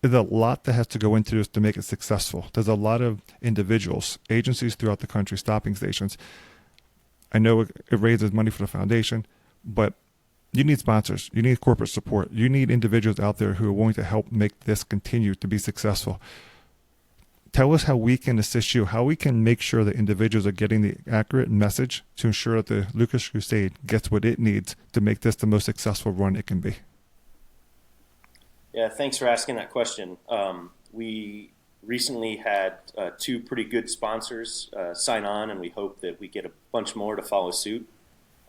There's a lot that has to go into this to make it successful. There's a lot of individuals, agencies throughout the country, stopping stations. I know it raises money for the foundation, but you need sponsors. You need corporate support. You need individuals out there who are willing to help make this continue to be successful. Tell us how we can assist you, how we can make sure that individuals are getting the accurate message to ensure that the Lucas Crusade gets what it needs to make this the most successful run it can be. Yeah, thanks for asking that question. We recently had two pretty good sponsors sign on, and we hope that we get a bunch more to follow suit.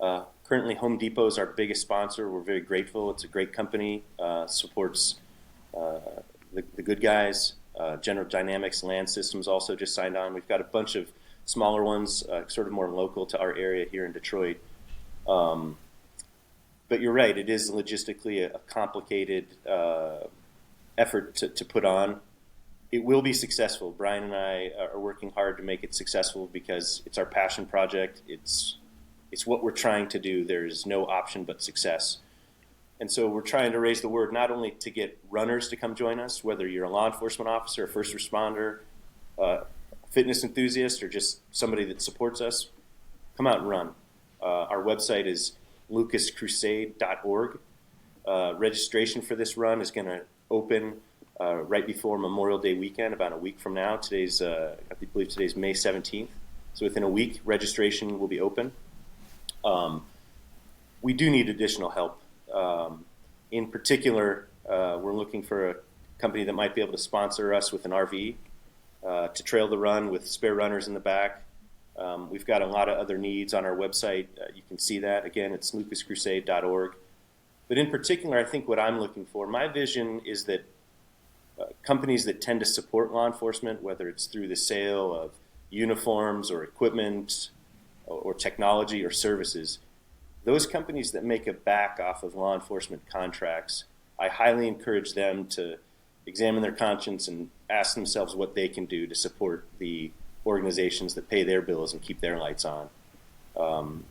Currently, Home Depot is our biggest sponsor. We're very grateful. It's a great company, supports the good guys. General Dynamics Land Systems also just signed on. We've got a bunch of smaller ones, sort of more local to our area here in Detroit. But you're right, it is logistically a complicated effort to put on. It will be successful. Brian and I are working hard to make it successful because it's our passion project. It's what we're trying to do. There's no option but success. And so we're trying to raise the word not only to get runners to come join us, whether you're a law enforcement officer, a first responder, fitness enthusiast, or just somebody that supports us, come out and run. Our website is lucascrusade.org. Registration for this run is going to open right before Memorial Day weekend, about a week from now. I believe today's May 17th. So within a week, registration will be open. We do need additional help. In particular, we're looking for a company that might be able to sponsor us with an RV to trail the run with spare runners in the back. We've got a lot of other needs on our website. You can see that. Again, it's lucascrusade.org. But in particular, I think what I'm looking for, my vision is that companies that tend to support law enforcement, whether it's through the sale of uniforms or equipment or technology or services, those companies that make a back off of law enforcement contracts, I highly encourage them to examine their conscience and ask themselves what they can do to support the organizations that pay their bills and keep their lights on.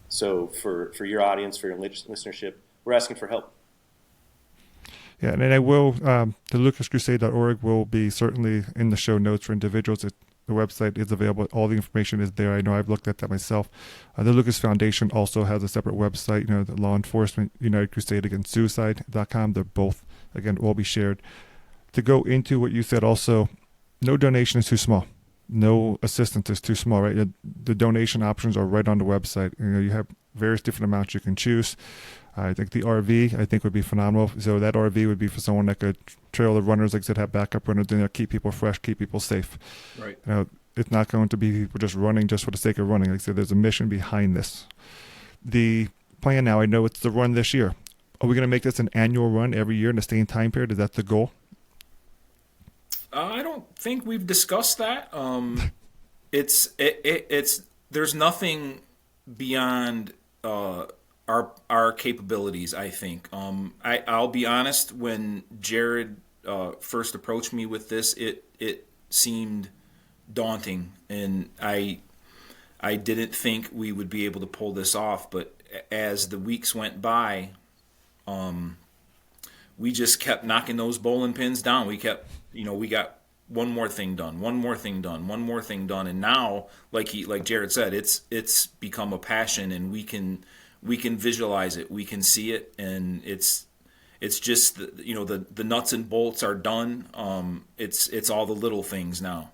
So for your audience, for your listenership, we're asking for help. Yeah, and I will, the lucascrusade.org will be certainly in the show notes for individuals that The website is available. All the information is there. I know I've looked at that myself. The Lucas Foundation also has a separate website, the Law Enforcement United Crusade Against Suicide.com. They're both, again, will be shared. To go into what you said also, no donation is too small. No assistance is too small, right? The donation options are right on the website. You have various different amounts you can choose. I think the RV, would be phenomenal. So that RV would be for someone that could trail the runners, like I said, have backup runners in there, keep people fresh, keep people safe. Right. It's not going to be people just running just for the sake of running. Like I said, there's a mission behind this. The plan now, I know it's the run this year. Are we going to make this an annual run every year in the same time period? Is that the goal? I don't think we've discussed that. It's there's nothing beyond our capabilities. I think. I'll be honest. When Jared first approached me with this, it seemed daunting, and I didn't think we would be able to pull this off. But as the weeks went by, we just kept knocking those bowling pins down. We kept, we got one more thing done, one more thing done, one more thing done, and now, like Jared said, it's become a passion, and we can visualize it, we can see it, and it's just the nuts and bolts are done. It's all the little things now.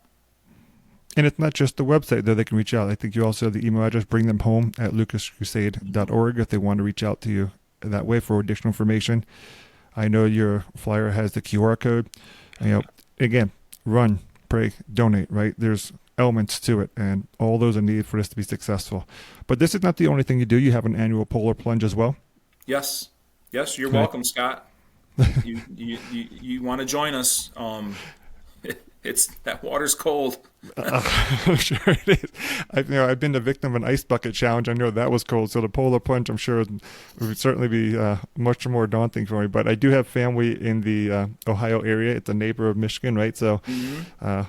And it's not just the website that they can reach out. I think you also have the email address, bringthemhome@lucascrusade.org, if they want to reach out to you that way for additional information. I know your flyer has the QR code. Again, run, pray, donate, right? There's elements to it, and all those are needed for this to be successful. But this is not the only thing you do. You have an annual polar plunge as well. Yes, you're welcome, Scott. You want to join us? It's that water's cold. I'm sure it is. I've been the victim of an ice bucket challenge. I know that was cold. So the polar plunge, I'm sure, would certainly be much more daunting for me. But I do have family in the Ohio area. It's a neighbor of Michigan, right? So I'm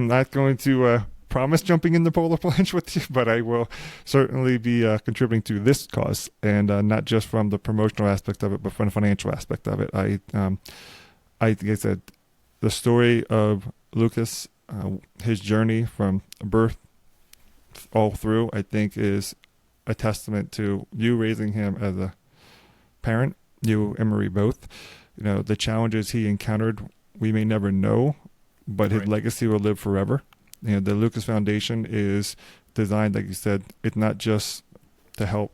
not going to promise jumping in the polar plunge with you, but I will certainly be contributing to this cause, and not just from the promotional aspect of it, but from the financial aspect of it. I think I said the story of Lucas, his journey from birth all through, I think, is a testament to you raising him as a parent, you and Marie both. The challenges he encountered, we may never know, but his legacy will live forever. The Lucas Foundation is designed, like you said, it's not just to help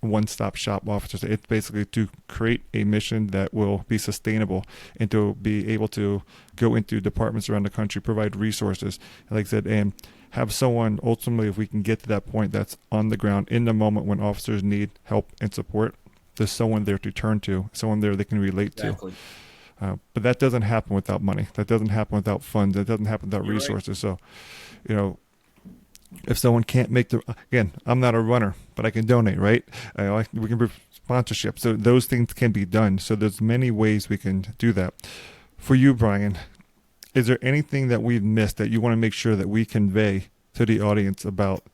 one-stop shop officers. It's basically to create a mission that will be sustainable and to be able to go into departments around the country, provide resources, like I said, and have someone ultimately, if we can get to that point, that's on the ground in the moment when officers need help and support. There's someone there to turn to, someone there they can relate to. But that doesn't happen without money. That doesn't happen without funds. That doesn't happen without resources. Right. So, if someone can't make again, I'm not a runner, but I can donate, right? We can do sponsorship. So those things can be done. So there's many ways we can do that. For you, Brian, is there anything that we've missed that you want to make sure that we convey to the audience about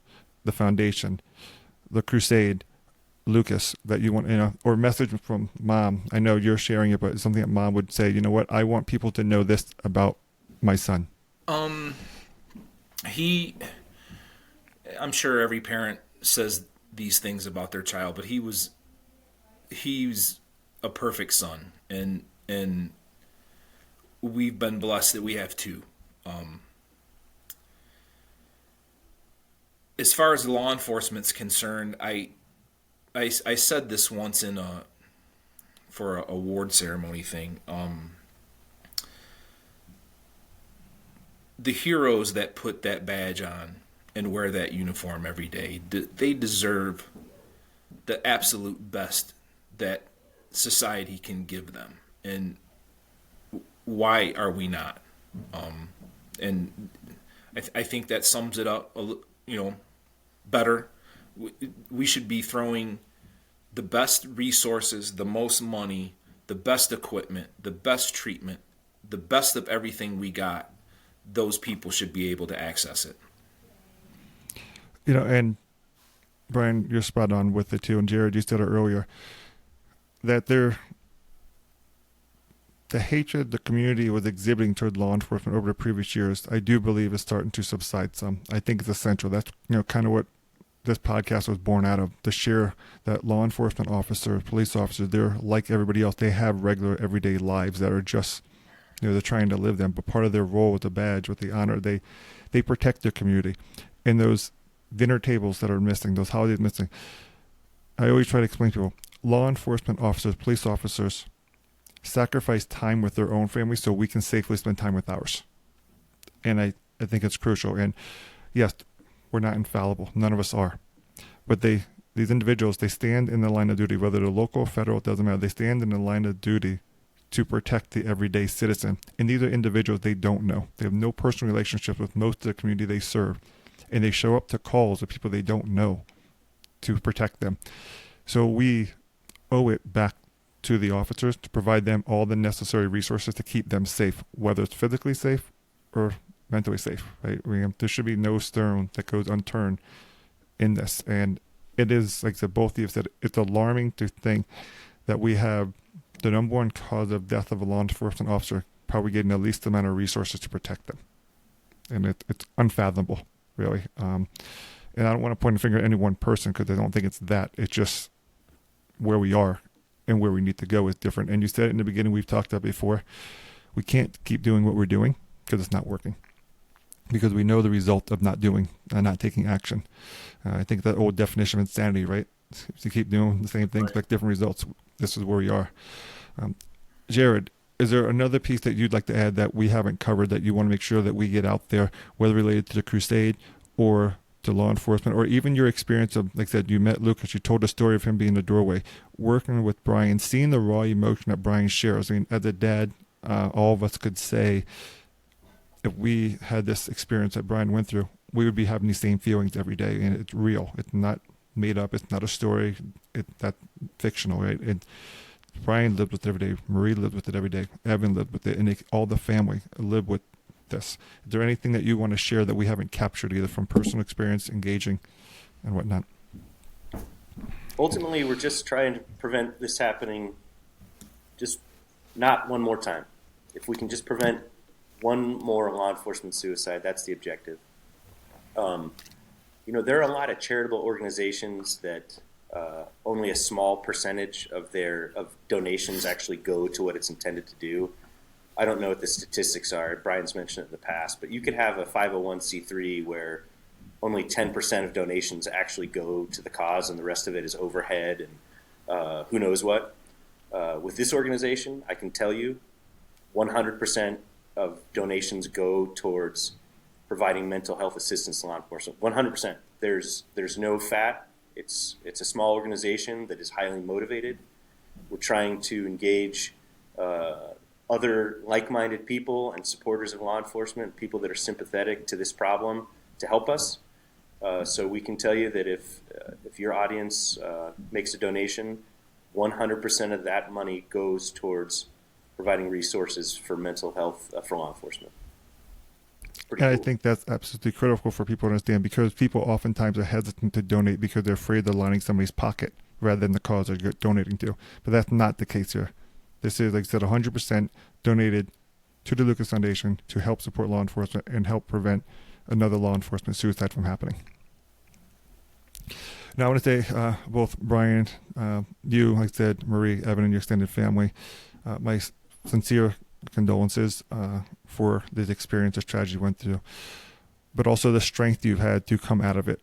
the foundation, the crusade, Lucas, that you want, or a message from Mom? I know you're sharing it, but it's something that Mom would say, you know what, I want people to know this about my son. I'm sure every parent says these things about their child, but he's a perfect son, and we've been blessed that we have two. As far as law enforcement's concerned, I said this once for a award ceremony thing. The heroes that put that badge on and wear that uniform every day, they deserve the absolute best that society can give them. And why are we not? And I think that sums it up, better. We should be throwing the best resources, the most money, the best equipment, the best treatment, the best of everything we got. Those people should be able to access it. And Brian, you're spot on with it too. And Jared, you said it earlier, that to the hatred the community was exhibiting toward law enforcement over the previous years, I do believe is starting to subside some. I think it's essential. That's, kind of what this podcast was born out of, to share that law enforcement officers, police officers, they're like everybody else. They have regular everyday lives that are just, they're trying to live them, but part of their role with the badge, with the honor, they protect their community. And those dinner tables that are missing, those holidays missing, I always try to explain to people, law enforcement officers, police officers, sacrifice time with their own families so we can safely spend time with ours. And I think it's crucial. And yes, we're not infallible. None of us are. But these individuals, they stand in the line of duty, whether they're local, federal, it doesn't matter. They stand in the line of duty to protect the everyday citizen. And these are individuals they don't know. They have no personal relationship with most of the community they serve. And they show up to calls of people they don't know to protect them. So we owe it back to the officers to provide them all the necessary resources to keep them safe, whether it's physically safe or mentally safe, right? There should be no stone that goes unturned in this. And it is, like I said, both of you have said, it's alarming to think that we have the number one cause of death of a law enforcement officer probably getting the least amount of resources to protect them. And it's unfathomable, really. And I don't want to point a finger at any one person because I don't think it's that. It's just where we are and where we need to go is different. And you said it in the beginning, we've talked about before, we can't keep doing what we're doing because it's not working. Because we know the result of not doing and not taking action. I think that old definition of insanity, right? If you keep doing the same thing, expect different results. This is where we are. Jared, is there another piece that you'd like to add that we haven't covered that you want to make sure that we get out there, whether related to the crusade or to law enforcement, or even your experience of, like I said, you met Lucas, you told the story of him being in the doorway, working with Brian, seeing the raw emotion that Brian shares. I mean, as a dad, all of us could say, if we had this experience that Brian went through, we would be having these same feelings every day, and it's real. It's not made up. It's not a story. It's not fictional, right? Brian lived with it every day. Marie lived with it every day. Evan lived with it, and all the family lived with this. Is there anything that you want to share that we haven't captured, either from personal experience, engaging, and whatnot? Ultimately, we're just trying to prevent this happening, just not one more time. If we can just prevent one more law enforcement suicide, that's the objective. There are a lot of charitable organizations that only a small percentage of donations actually go to what it's intended to do. I don't know what the statistics are. Brian's mentioned it in the past, but you could have a 501c3 where only 10% of donations actually go to the cause and the rest of it is overhead and who knows what. With this organization, I can tell you 100% of donations go towards providing mental health assistance to law enforcement. 100%. There's no fat. It's a small organization that is highly motivated. We're trying to engage other like-minded people and supporters of law enforcement, people that are sympathetic to this problem, to help us. So we can tell you that if your audience makes a donation, 100% of that money goes towards providing resources for mental health for law enforcement. And cool. I think that's absolutely critical for people to understand, because people oftentimes are hesitant to donate because they're afraid they're lining somebody's pocket rather than the cause they're donating to. But that's not the case here. This is, like I said, 100% donated to the Lucas Foundation to help support law enforcement and help prevent another law enforcement suicide from happening. Now, I want to say, both Brian, you, like I said, Marie, Evan, and your extended family, my sincere condolences for this experience, this tragedy you went through, but also the strength you've had to come out of it.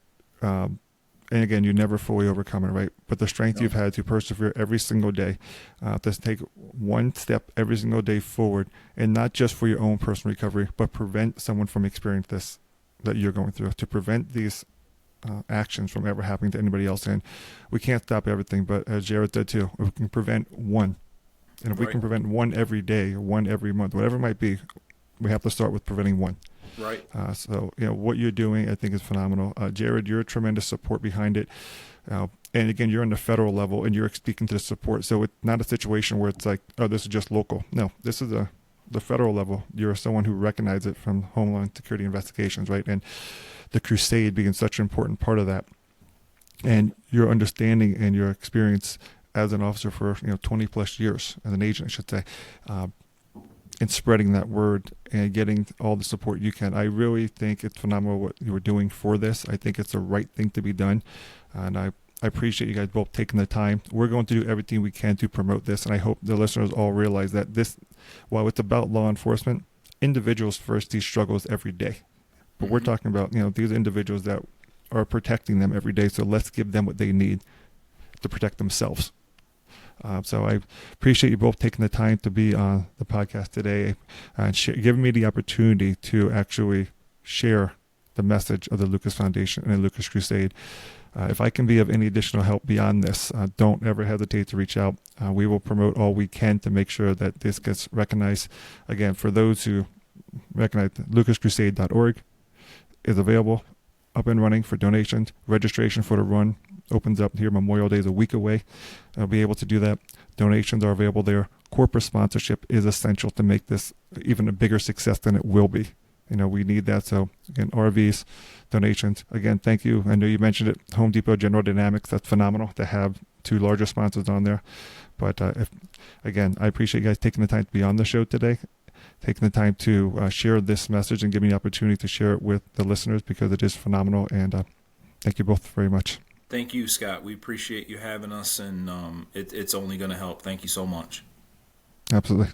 And again, you never fully overcome it, right? But the strength you've had to persevere every single day, to take one step every single day forward, and not just for your own personal recovery, but prevent someone from experiencing this that you're going through, to prevent these actions from ever happening to anybody else. And we can't stop everything, but as Jared said too, we can prevent one. And if we can prevent one every day, or one every month, whatever it might be, we have to start with preventing one. Right. So, what you're doing, I think, is phenomenal. Jared, you're a tremendous support behind it. And again, you're on the federal level and you're speaking to the support. So it's not a situation where it's like, oh, this is just local. No, this is the federal level. You're someone who recognizes it from Homeland Security Investigations, right? And the crusade being such an important part of that. And your understanding and your experience as an officer for 20 plus years, as an agent, I should say, in spreading that word and getting all the support you can. I really think it's phenomenal what you were doing for this. I think it's the right thing to be done. And I appreciate you guys both taking the time. We're going to do everything we can to promote this. And I hope the listeners all realize that this, while it's about law enforcement, individuals face these struggles every day. But we're talking about, these individuals that are protecting them every day. So let's give them what they need to protect themselves. So I appreciate you both taking the time to be on the podcast today and giving me the opportunity to actually share the message of the Lucas Foundation and the Lucas Crusade. If I can be of any additional help beyond this, don't ever hesitate to reach out. We will promote all we can to make sure that this gets recognized. Again, for those who recognize, lucascrusade.org is available, up and running for donations. Registration for the run opens up here. Memorial Day is a week away. I'll be able to do that. Donations are available there. Corporate sponsorship is essential to make this even a bigger success than it will be. We need that. So again, RVs, donations. Again, thank you. I know you mentioned it. Home Depot, General Dynamics. That's phenomenal to have two larger sponsors on there. But again, I appreciate you guys taking the time to be on the show today, taking the time to share this message and give me the opportunity to share it with the listeners, because it is phenomenal. And thank you both very much. Thank you, Scott. We appreciate you having us, and it's only going to help. Thank you so much. Absolutely.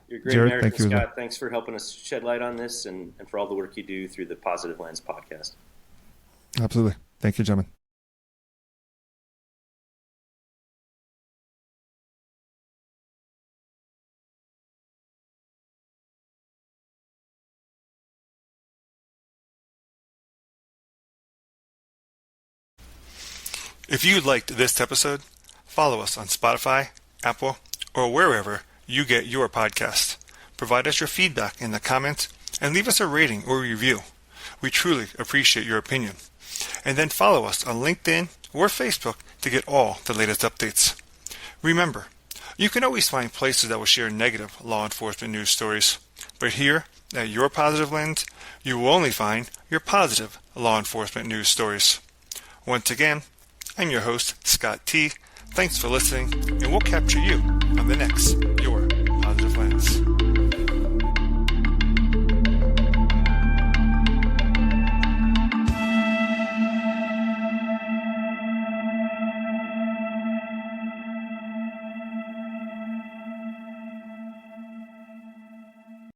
You're a great Jared, American, thank you. Scott. Thanks for helping us shed light on this and for all the work you do through the Positive Lens podcast. Absolutely. Thank you, gentlemen. If you liked this episode, follow us on Spotify, Apple, or wherever you get your podcast. Provide us your feedback in the comments and leave us a rating or review. We truly appreciate your opinion. And then follow us on LinkedIn or Facebook to get all the latest updates. Remember, you can always find places that will share negative law enforcement news stories. But here, at Your Positive Lens, you will only find your positive law enforcement news stories. Once again, I'm your host, Scott T. Thanks for listening, and we'll capture you on the next